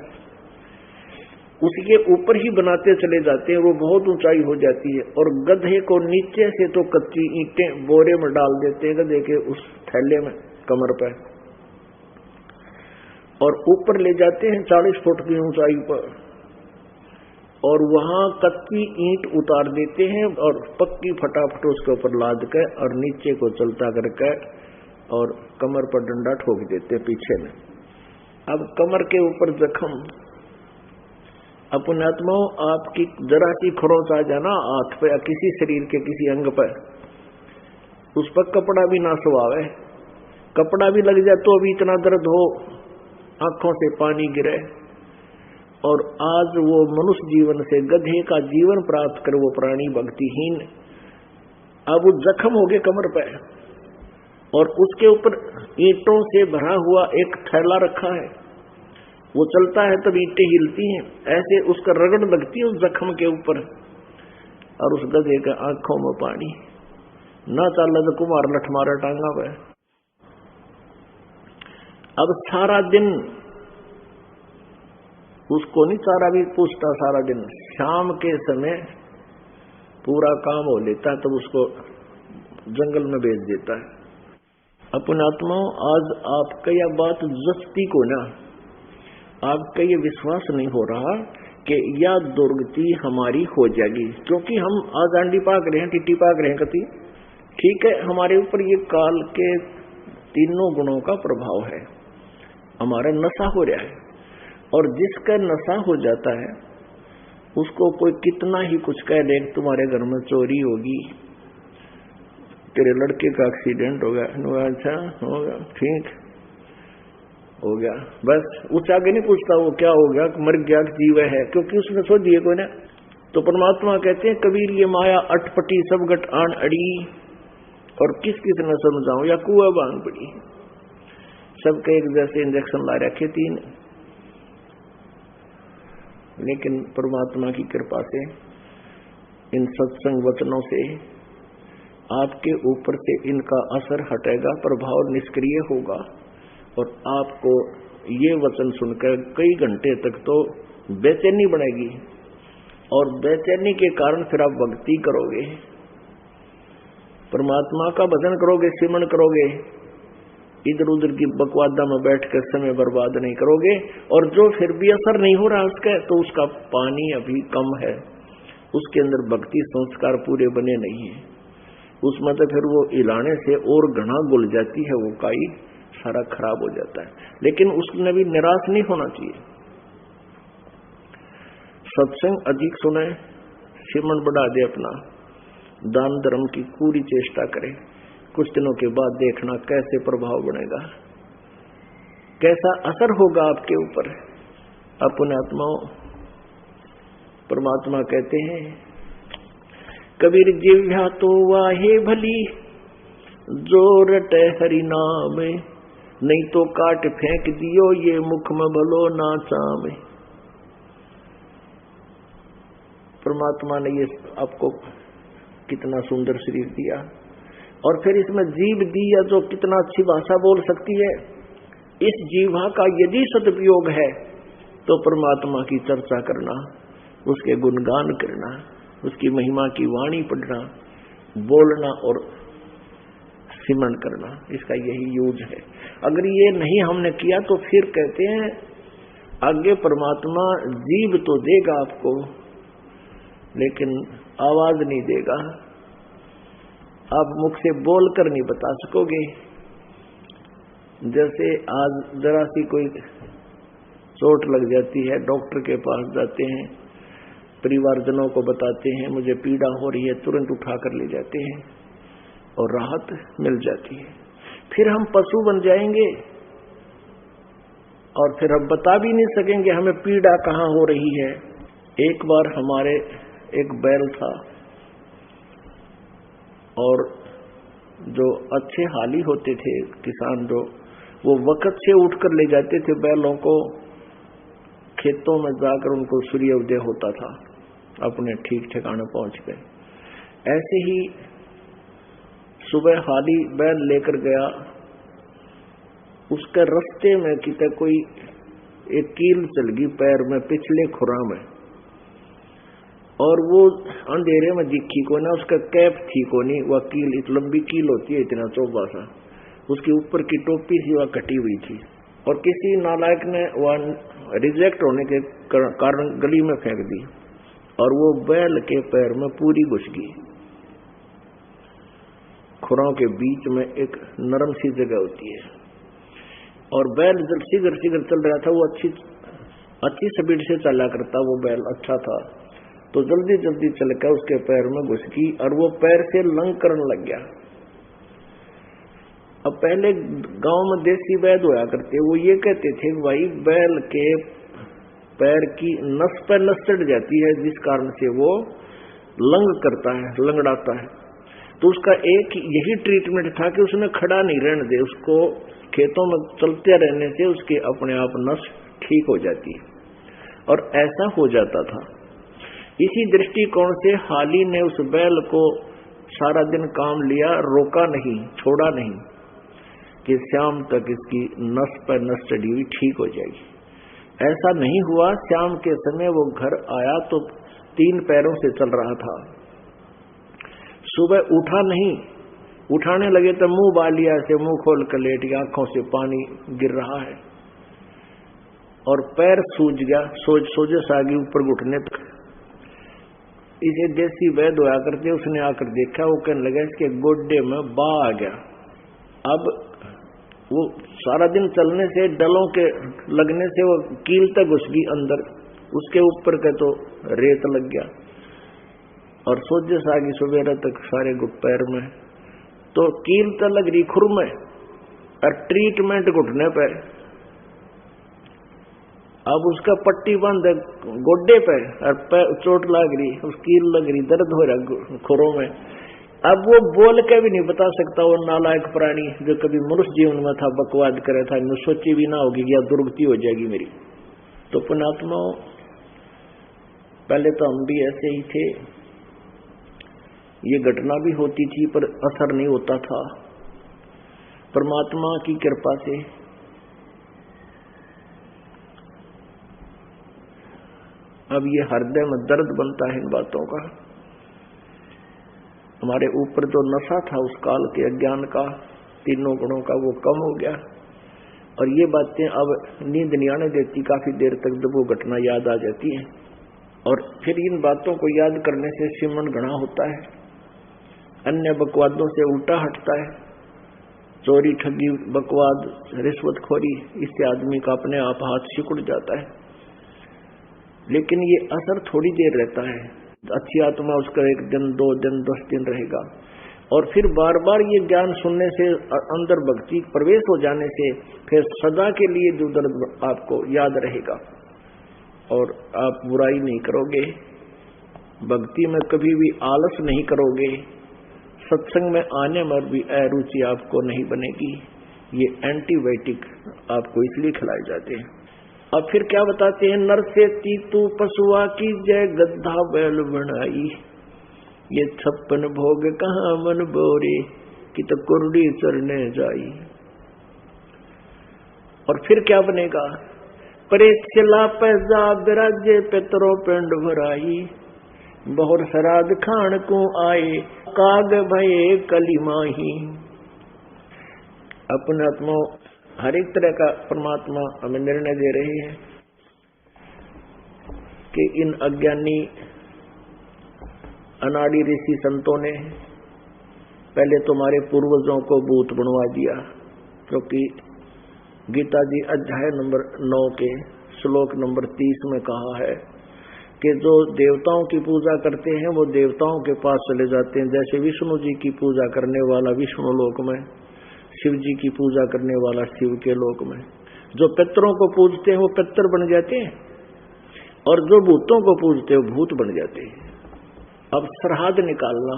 उसके ऊपर ही बनाते चले जाते हैं, वो बहुत ऊंचाई हो जाती है। और गधे को नीचे से तो कच्ची ईंटें बोरे में डाल देते हैं गधे के उस थैले में कमर पर, और ऊपर ले जाते हैं 40 फुट की ऊंचाई पर, और वहां कच्ची ईंट उतार देते हैं और पक्की फटाफट उसके ऊपर लाद कर और नीचे को चलता करके और कमर पर डंडा ठोक देते पीछे में। अब कमर के ऊपर जख्म, अपने आत्माओं आपकी जरा सी खरोंच आ जाना हाथ पे या किसी शरीर के किसी अंग पर, उस पर कपड़ा भी ना सुहावे, कपड़ा भी लग जाए तो भी इतना दर्द हो, आंखों से पानी गिरे। और आज वो मनुष्य जीवन से गधे का जीवन प्राप्त कर वो प्राणी भक्तिहीन, अब वो जख्म हो गए कमर पे, और उसके ऊपर ईंटों से भरा हुआ एक थैला रखा है, वो चलता है तब ईंटें हिलती हैं, ऐसे उसका रगड़ लगती है उस जख्म के ऊपर, और उस गधे के आंखों में पानी, ना चाल तो कुमार लठ मारा टांगा पे। अब सारा दिन उसको नहीं चारा भी पूछता, सारा दिन शाम के समय पूरा काम हो लेता है तब उसको जंगल में भेज देता है। अपने आत्माओं आज आपका यह बात जस्ती को ना, आपका ये विश्वास नहीं हो रहा कि यह दुर्गति हमारी हो जाएगी, क्योंकि हम आज आंडी पाक रहे हैं, टिट्टी पाक रहे हैं कति, ठीक है, हमारे ऊपर ये काल के तीनों गुणों का प्रभाव है, हमारा नशा हो रहा है, और जिसका नशा हो जाता है उसको कोई कितना ही कुछ कह दे, तुम्हारे घर में चोरी होगी, तेरे लड़के का एक्सीडेंट हो गया। अच्छा हो गया, ठीक हो गया, बस। उससे आगे नहीं पूछता वो क्या हो गया, मर गया, जीव है, क्योंकि उसने सोच दिए कोई ना। तो परमात्मा कहते हैं कबीर ये माया अटपटी सब गट आन अड़ी, और किस किस न समझाऊं या कुआ बांध पड़ी। सबके एक जैसे इंजेक्शन ला रखे 3, लेकिन परमात्मा की कृपा से इन सत्संग वचनों से आपके ऊपर से इनका असर हटेगा, प्रभाव निष्क्रिय होगा, और आपको ये वचन सुनकर कई घंटे तक तो बेचैनी बनेगी, और बेचैनी के कारण फिर आप भक्ति करोगे, परमात्मा का भजन करोगे, सिमरन करोगे, इधर उधर की बकवादा में बैठकर समय बर्बाद नहीं करोगे। और जो फिर भी असर नहीं हो रहा उसका, तो उसका पानी अभी कम है, उसके अंदर भक्ति संस्कार पूरे बने नहीं है, उसमें तो फिर वो हिलाने से और घना घुल जाती है, वो काई सारा खराब हो जाता है। लेकिन उसने भी निराश नहीं होना चाहिए। सत्संग अधिक सुने, सिमरन बढ़ा दे अपना, दान धर्म की पूरी चेष्टा करे। कुछ दिनों के बाद देखना कैसे प्रभाव बनेगा, कैसा असर होगा आपके ऊपर। अपने आत्माओं, परमात्मा कहते हैं कबीर जिह्वा तो वाहे भली, जो रटे हरि नाम, नहीं तो काट फेंक दियो ये मुख में भलो ना चावे। परमात्मा ने ये आपको कितना सुंदर शरीर दिया, और फिर इसमें जीभ दिया जो कितना अच्छी भाषा बोल सकती है। इस जीवा का यदि सदुपयोग है तो परमात्मा की चर्चा करना, उसके गुणगान करना, उसकी महिमा की वाणी पढ़ना, बोलना और सिमरन करना, इसका यही यूज है। अगर ये नहीं हमने किया तो फिर कहते हैं आगे परमात्मा जीभ तो देगा आपको, लेकिन आवाज नहीं देगा, आप मुख से बोलकर नहीं बता सकोगे। जैसे आज जरा सी कोई चोट लग जाती है, डॉक्टर के पास जाते हैं, परिवारजनों को बताते हैं मुझे पीड़ा हो रही है, तुरंत उठाकर ले जाते हैं और राहत मिल जाती है। फिर हम पशु बन जाएंगे और फिर हम बता भी नहीं सकेंगे हमें पीड़ा कहाँ हो रही है। एक बार हमारे एक बैल था, और जो अच्छे हाली होते थे किसान, जो वो वक्त से उठकर ले जाते थे बैलों को खेतों में, जाकर उनको सूर्योदय होता था, अपने ठीक ठिकाने पहुंच गए। ऐसे ही सुबह हाली बैल लेकर गया, उसके रास्ते में कितने कोई एक कील चल गई पैर में, पिछले खुरा में, और वो अंधेरे में दिखी को ना, उसका कैप थी को नहीं, वह कील इतनी लंबी कील होती है, इतना चौबा सा, उसके ऊपर की टोपी थी वह कटी हुई थी, और किसी नालायक ने वह रिजेक्ट होने के कारण गली में फेंक दी, और वो बैल के पैर में पूरी घुस गई। खुरों के बीच में एक नरम सी जगह होती है, और बैल जब शीघ्र चल रहा था, वो अच्छी स्पीड से चला करता, वो बैल अच्छा था, तो जल्दी चलकर उसके पैर में घुस गई, और वो पैर से लंग करने लग गया। अब पहले गांव में देसी वैद होया करते, वो ये कहते थे भाई बैल के पैर की नस पर नस चढ़ जाती है, जिस कारण से वो लंग करता है, लंगड़ाता है। तो उसका एक यही ट्रीटमेंट था कि उसने खड़ा नहीं रहने दे, उसको खेतों में चलते रहने से उसके अपने आप नस ठीक हो जाती है, और ऐसा हो जाता था। इसी दृष्टिकोण से हाली ने उस बैल को सारा दिन काम लिया, रोका नहीं, छोड़ा नहीं, कि शाम तक इसकी नस पर नस चढ़ी हुई ठीक हो जाएगी। ऐसा नहीं हुआ। शाम के समय वो घर आया तो 3 पैरों से चल रहा था। सुबह उठा नहीं, उठाने लगे तो मुंह बालिया से मुंह खोल कर लेट गया, आंखों से पानी गिर रहा है, और पैर सूज गया, सोजस आ गई ऊपर घुटने तक। इसे देसी वैद होया करते, उसने आकर देखा, वो कहने लगा इसके गोड्डे में बा आ गया। अब वो सारा दिन चलने से, डलों के लगने से वो कील तक घुस गई अंदर, उसके ऊपर का तो रेत लग गया, और सोजस आ गई सवेरे तक सारे पैर में। तो कील तो लग रही खुर में और ट्रीटमेंट घुटने पे। अब उसका पट्टी बंद है गोड्डे पे और चोट लग रही, उस कील लग रही, दर्द हो रहा खुरों में। अब वो बोल के भी नहीं बता सकता, वो नालायक प्राणी जो कभी मनुष्य जीवन में था, बकवाद करे था, सोची भी ना होगी या दुर्गति हो जाएगी मेरी। तो पुण्यात्मा, पहले तो हम भी ऐसे ही थे, ये घटना भी होती थी पर असर नहीं होता था। परमात्मा की कृपा से अब ये हृदय में दर्द बनता है इन बातों का। हमारे ऊपर जो नशा था उस काल के अज्ञान का, तीनों गुणों का, वो कम हो गया और ये बातें अब नींद नहीं आने देती। काफी देर तक जब वो घटना याद आ जाती है और फिर इन बातों को याद करने से सिमरन घना होता है, अन्य बकवादों से उल्टा हटता है। चोरी, ठगी, बकवाद, रिश्वतखोरी, इससे आदमी का अपने आप हाथ सिकुड़ जाता है। लेकिन ये असर थोड़ी देर रहता है। अच्छी आत्मा उसका 1 दिन, 2 दिन, 10 दिन रहेगा और फिर बार बार ये ज्ञान सुनने से, अंदर भक्ति प्रवेश हो जाने से फिर सदा के लिए जो दर्द आपको याद रहेगा और आप बुराई नहीं करोगे, भक्ति में कभी भी आलस नहीं करोगे, सत्संग में आने में भी अरुचि आपको नहीं बनेगी। ये एंटीबायोटिक आपको इसलिए खिलाए जाते हैं। अब फिर क्या बताते हैं, नर से तीतू पशुआ की जय गद्दा बैल बनाई, ये 56 भोग कहाँ मन बोरे कि तो कुरडी चरने जाई। और फिर क्या बनेगा, प्रेत चला पैजा बिराजे पितरो पिंड भराई, बहुर सराद खान को आए काग भये कलिमाही। अपने आत्मा हर एक तरह का परमात्मा हमें निर्णय दे रहे हैं कि इन अज्ञानी अनाड़ी ऋषि संतों ने पहले तुम्हारे पूर्वजों को भूत बनवा दिया, क्योंकि गीता जी अध्याय नंबर 9 के श्लोक नंबर 30 में कहा है कि जो देवताओं की पूजा करते हैं वो देवताओं के पास चले जाते हैं। जैसे विष्णु जी की पूजा करने वाला विष्णु लोक में, शिव जी की पूजा करने वाला शिव के लोक में, जो पितरों को पूजते हैं वो पितर बन जाते हैं और जो भूतों को पूजते हैं वो भूत बन जाते हैं। अब श्राद्ध निकालना,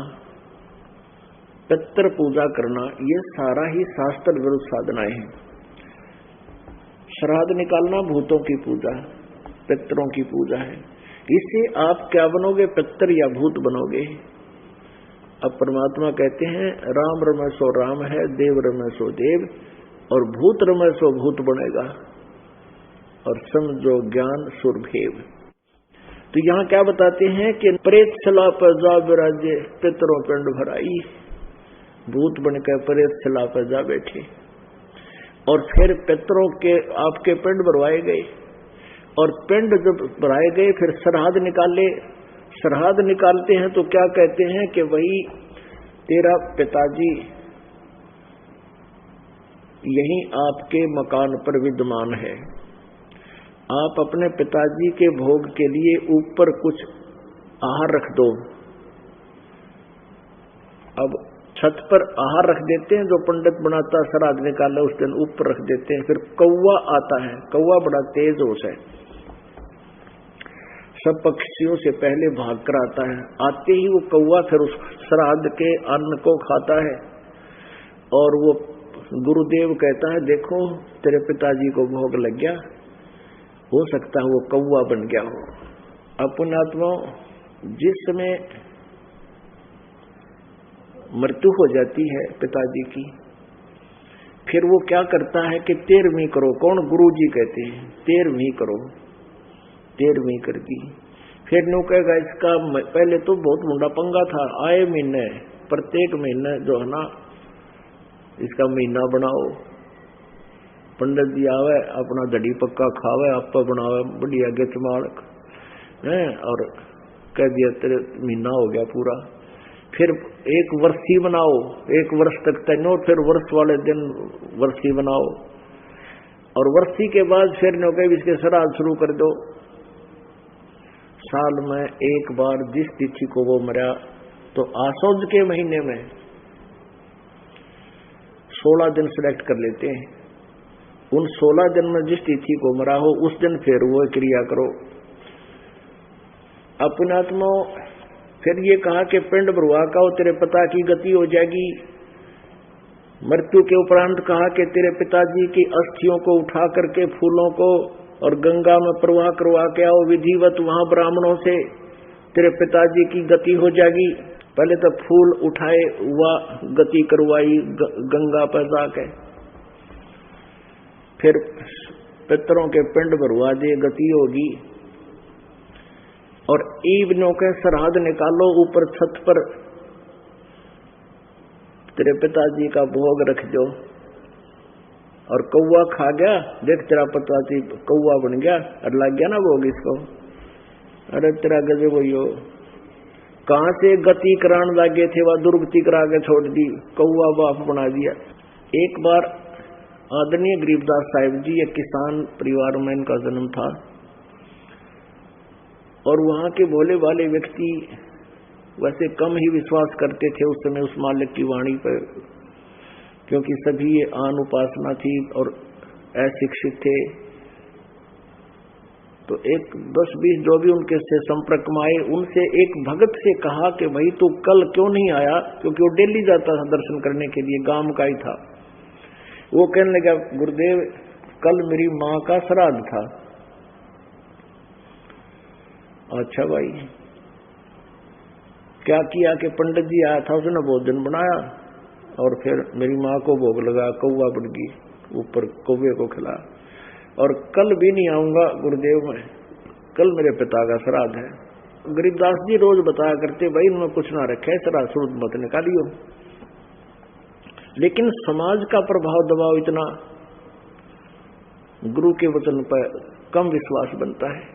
पितर पूजा करना, ये सारा ही शास्त्र विरुद्ध साधनाएं हैं। श्राद्ध निकालना भूतों की पूजा, पितरों की पूजा है। इससे आप क्या बनोगे, पितर या भूत बनोगे। अब परमात्मा कहते हैं राम रमय सो राम है, देव रमय सो देव, और भूत रमय सो भूत बनेगा, और समझो ज्ञान सुरभेव। तो यहाँ क्या बताते हैं कि प्रेत छला पर जा विराजे पितरों पिंड भराई, भूत बनकर प्रेत छला पर जा बैठे और फिर पितरों के आपके पिंड भरवाए गए और पिंड जब भराए गए फिर श्राद्ध निकाले। श्राद्ध निकालते हैं तो क्या कहते हैं कि वही तेरा पिताजी यहीं आपके मकान पर विद्यमान है, आप अपने पिताजी के भोग के लिए ऊपर कुछ आहार रख दो। अब छत पर आहार रख देते हैं, जो पंडित बनाता श्राद्ध निकाला उस दिन ऊपर रख देते हैं। फिर कौवा आता है, कौवा बड़ा तेज होश है, सब पक्षियों से पहले भाग कर आता है। आते ही वो कौवा फिर उस श्राद्ध के अन्न को खाता है और वो गुरुदेव कहता है देखो तेरे पिताजी को भोग लग गया, हो सकता है वो कौवा बन गया हो। अपनात्मा जिस समय मृत्यु हो जाती है पिताजी की, फिर वो क्या करता है कि 13वीं करो। कौन? गुरु जी कहते हैं 13वीं करो, 13वीं कर दी। फिर नो कहेगा इसका पहले तो बहुत मुंडा पंगा था, आए महीने प्रत्येक महीने जो है ना इसका महीना बनाओ, पंडित जी आवे अपना दड़ी पक्का खावे, आपा बनावे बढ़िया गिचमाड़क है और कह दिया तेरे महीना हो गया पूरा। फिर 1 वर्षी बनाओ, 1 वर्ष तक तैनो, फिर वर्ष वाले दिन वर्षी बनाओ और वर्षी के बाद फिर नो कहे इसके श्राद्ध शुरू कर दो। साल में 1 बार जिस तिथि को वो मरा तो आसौज के महीने में 16 दिन सिलेक्ट कर लेते हैं। उन 16 दिन में जिस तिथि को मरा हो उस दिन फिर वो क्रिया करो। अपने आत्मा फिर ये कहा कि पिंड भरवा का हो तेरे पिता की गति हो जाएगी। मृत्यु के उपरांत कहा कि तेरे पिताजी की अस्थियों को उठा करके फूलों को और गंगा में प्रवाह करवा के आओ विधिवत, वहां ब्राह्मणों से तेरे पिताजी की गति हो जाएगी। पहले तो फूल उठाए हुआ गति करवाई गंगा पर जाके, फिर पितरों के पिंड भरवा दे, गति होगी। और ईवनों के श्राद्ध निकालो, ऊपर छत पर तेरे पिताजी का भोग रख दो। और कौवा खा गया, देख तेरा पिताजी कौवा बन गया और लग गया ना भोग इसको, अरे तेरा गजब हो। कहां से गति कराने लगे थे, वह दुर्गति करा के छोड़ दी, कौवा बाप बना दिया। एक बार आदरणीय गरीबदास साहिब जी, एक किसान परिवार में इनका जन्म था, और वहां के भोले वाले व्यक्ति वैसे कम ही विश्वास करते थे उस समय उस मालिक की वाणी पर, क्योंकि सभी ये आन उपासना थी और अशिक्षित थे। तो एक 10-20 जो भी उनके से संपर्क में आए, उनसे एक भगत से कहा कि भाई तू कल क्यों नहीं आया, क्योंकि वो डेली जाता था दर्शन करने के लिए, गांव का ही था। वो कहने लगा गुरुदेव कल मेरी माँ का श्राद्ध था। अच्छा भाई, क्या किया कि पंडित जी आया था, उसने भोजन बनाया और फिर मेरी माँ को भोग लगा, कौवा बन गई, ऊपर कौवे को खिला। और कल भी नहीं आऊंगा गुरुदेव में, कल मेरे पिता का श्राद्ध है। गरीबदास जी रोज बताया करते भाई इनमें कुछ ना रखे, श्राद्ध शुद्ध मत निकालियो। लेकिन समाज का प्रभाव दबाव इतना, गुरु के वचन पर कम विश्वास बनता है।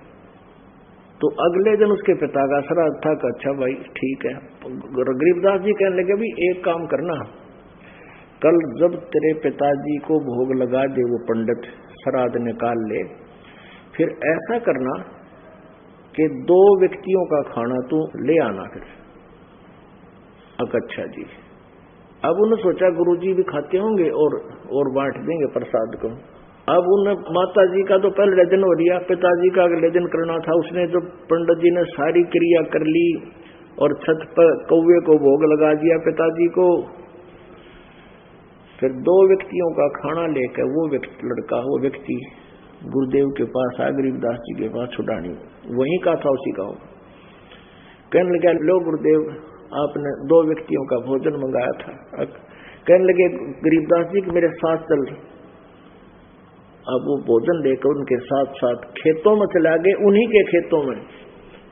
तो अगले दिन उसके पिता का श्राद्ध था, अच्छा भाई ठीक है। गरीबदास जी कहने लगे भी एक काम करना, कल जब तेरे पिताजी को भोग लगा दे वो पंडित, श्राद्ध निकाल ले, फिर ऐसा करना कि 2 व्यक्तियों का खाना तू ले आना फिर। अच्छा जी। अब उन्होंने सोचा गुरुजी भी खाते होंगे और बांट देंगे प्रसाद को। अब उन्हें माता जी का तो पहले दिन हो लिया, पिताजी का अगले दिन करना था। उसने जो पंडित जी ने सारी क्रिया कर ली और छत पर कौवे को भोग लगा दिया पिताजी को, फिर 2 व्यक्तियों का खाना लेकर वो व्यक्ति गुरुदेव के पास आ, गरीबदास जी के पास छुड़ानी, वहीं का था उसी गांव। कहने लगे लो गुरुदेव आपने 2 व्यक्तियों का भोजन मंगाया था। कहने लगे गरीबदास जी कि मेरे साथ चल। अब वो भोजन लेकर उनके साथ साथ खेतों में चला गए। उन्हीं के खेतों में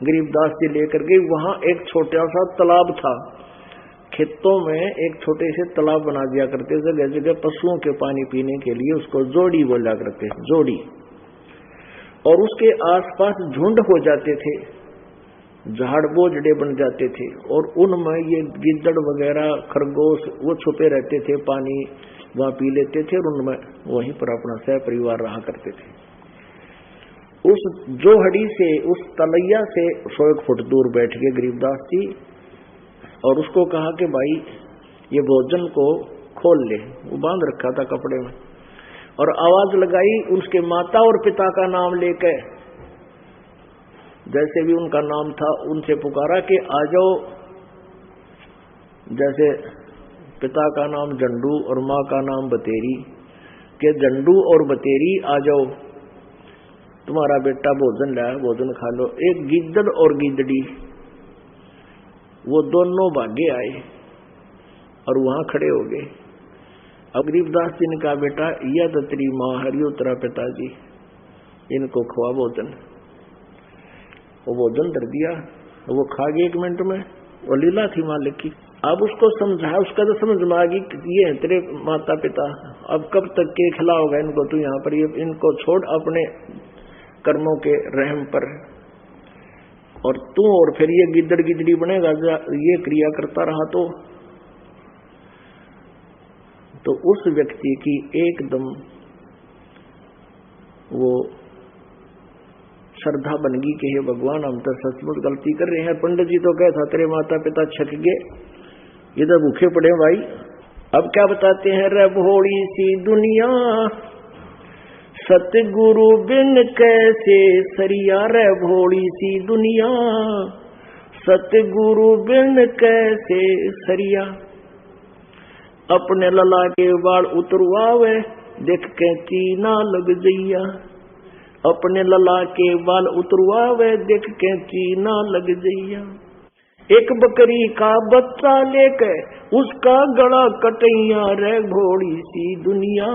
गरीबदास जी लेकर गए। वहां एक छोटा सा तालाब था, खेतों में एक छोटे से तालाब बना दिया करते, जगह जगह पशुओं के पानी पीने के लिए, उसको जोड़ी बोला करते, जोड़ी। और उसके आसपास झुंड हो जाते थे, झाड़ बोझड़े बन जाते थे, और उनमें ये गिद्दड़ वगैरह खरगोश वो छुपे रहते थे, पानी वहां पी लेते थे, और उनमें वहीं पर अपना सह परिवार रहा करते थे। उस जोहड़ी से, उस तलैया से 100 फुट दूर बैठ गए गरीबदास जी और उसको कहा कि भाई ये भोजन को खोल ले। वो बांध रखा था कपड़े में, और आवाज लगाई उसके माता और पिता का नाम लेकर, जैसे भी उनका नाम था उनसे पुकारा कि आ जाओ। जैसे पिता का नाम झंडू और माँ का नाम बतेरी, के झंडू और बतेरी आ जाओ, तुम्हारा बेटा भोजन लाया, भोजन खा लो। एक गिद्दड़ और गिद्दड़ी वो दोनों भागे आए और वहां खड़े हो गए। अब गरीबदास जी ने कहा बेटा यह तो तेरी माँ हरियो तेरा पिताजी, इनको खुआ भोजन। वो भोजन धर दिया, वो खा गए 1 मिनट में। वो लीला थी मालिक की। अब उसको समझाया, उसका तो समझ में आ गई ये है तेरे माता पिता, अब कब तक के खिलाओगा इनको तू यहाँ पर, ये इनको छोड़ अपने कर्मों के रहम पर, और तू और फिर ये गिद्दड़ गिद्दड़ी बनेगा ये क्रिया करता रहा तो उस व्यक्ति की एकदम वो श्रद्धा बन गई कि हे भगवान हम तो सचमुच गलती कर रहे हैं। पंडित जी तो कहता तेरे माता पिता छक गए, ये तो भूखे पड़े भाई, अब क्या बताते हैं, रे भोली सी दुनिया सतगुरु बिन कैसे सरिया, रे भोली सी दुनिया सतगुरु बिन कैसे सरिया। अपने लला के बाल उतरवावे देख के चीना लग जइया, अपने लला के बाल उतरवावे देख के चीना लग जइया। एक बकरी का बच्चा लेके उसका गला कटैया, रे भोली सी दुनिया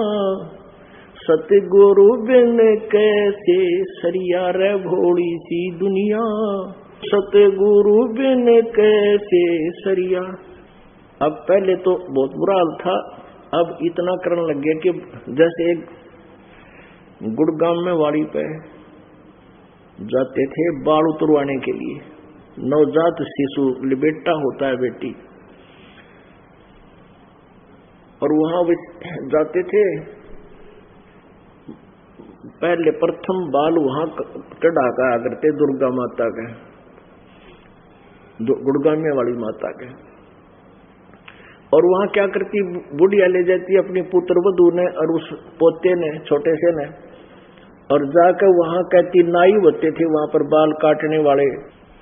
सतगुरु बिन कैसे सरिया, रे भोली सी दुनिया सतगुरु बिन कैसे सरिया। अब पहले तो बहुत बुरा हाल था, अब इतना करने लग गया कि जैसे एक गुड़गांव में वाड़ी पे जाते थे बाल उतरवाने के लिए, नवजात शिशु लिबेटा होता है बेटी, और वहां जाते थे, पहले प्रथम बाल वहां चढ़ा का करते दुर्गा माता के, गुड़गांव वाली माता के। और वहां क्या करती, बुढ़िया ले जाती अपनी पुत्र वधू ने और उस पोते ने, छोटे से ने, और जाकर वहां कहती, नाई होते थे वहां पर बाल काटने वाले,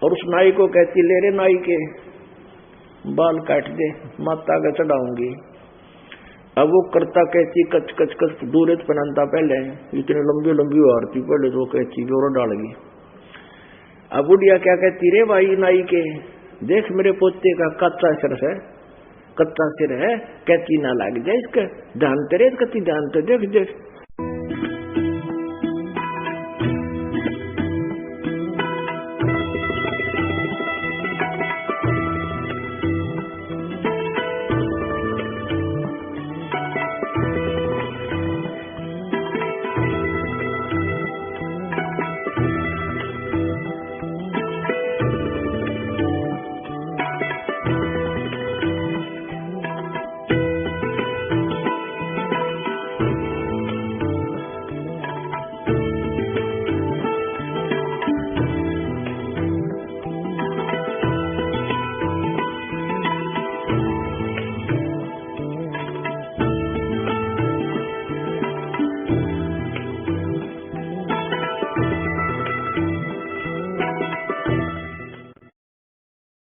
और उस नाई को कहती, ले रे नाई के बाल काट दे, माता का चढ़ाऊंगी। अब वो करता कहती, कच कच कच दूर पहनता, पहले इतनी लंबी लंबी आरती, पहले तो कहती जोर डालेगी। अब बुढ़िया क्या कहती, रे भाई नाई के देख मेरे पोते का कच्चा सिर है, कच्चा सिर है, कहती ना लग जाए इसका ध्यान तेरे, कति ध्यान तो देख देख।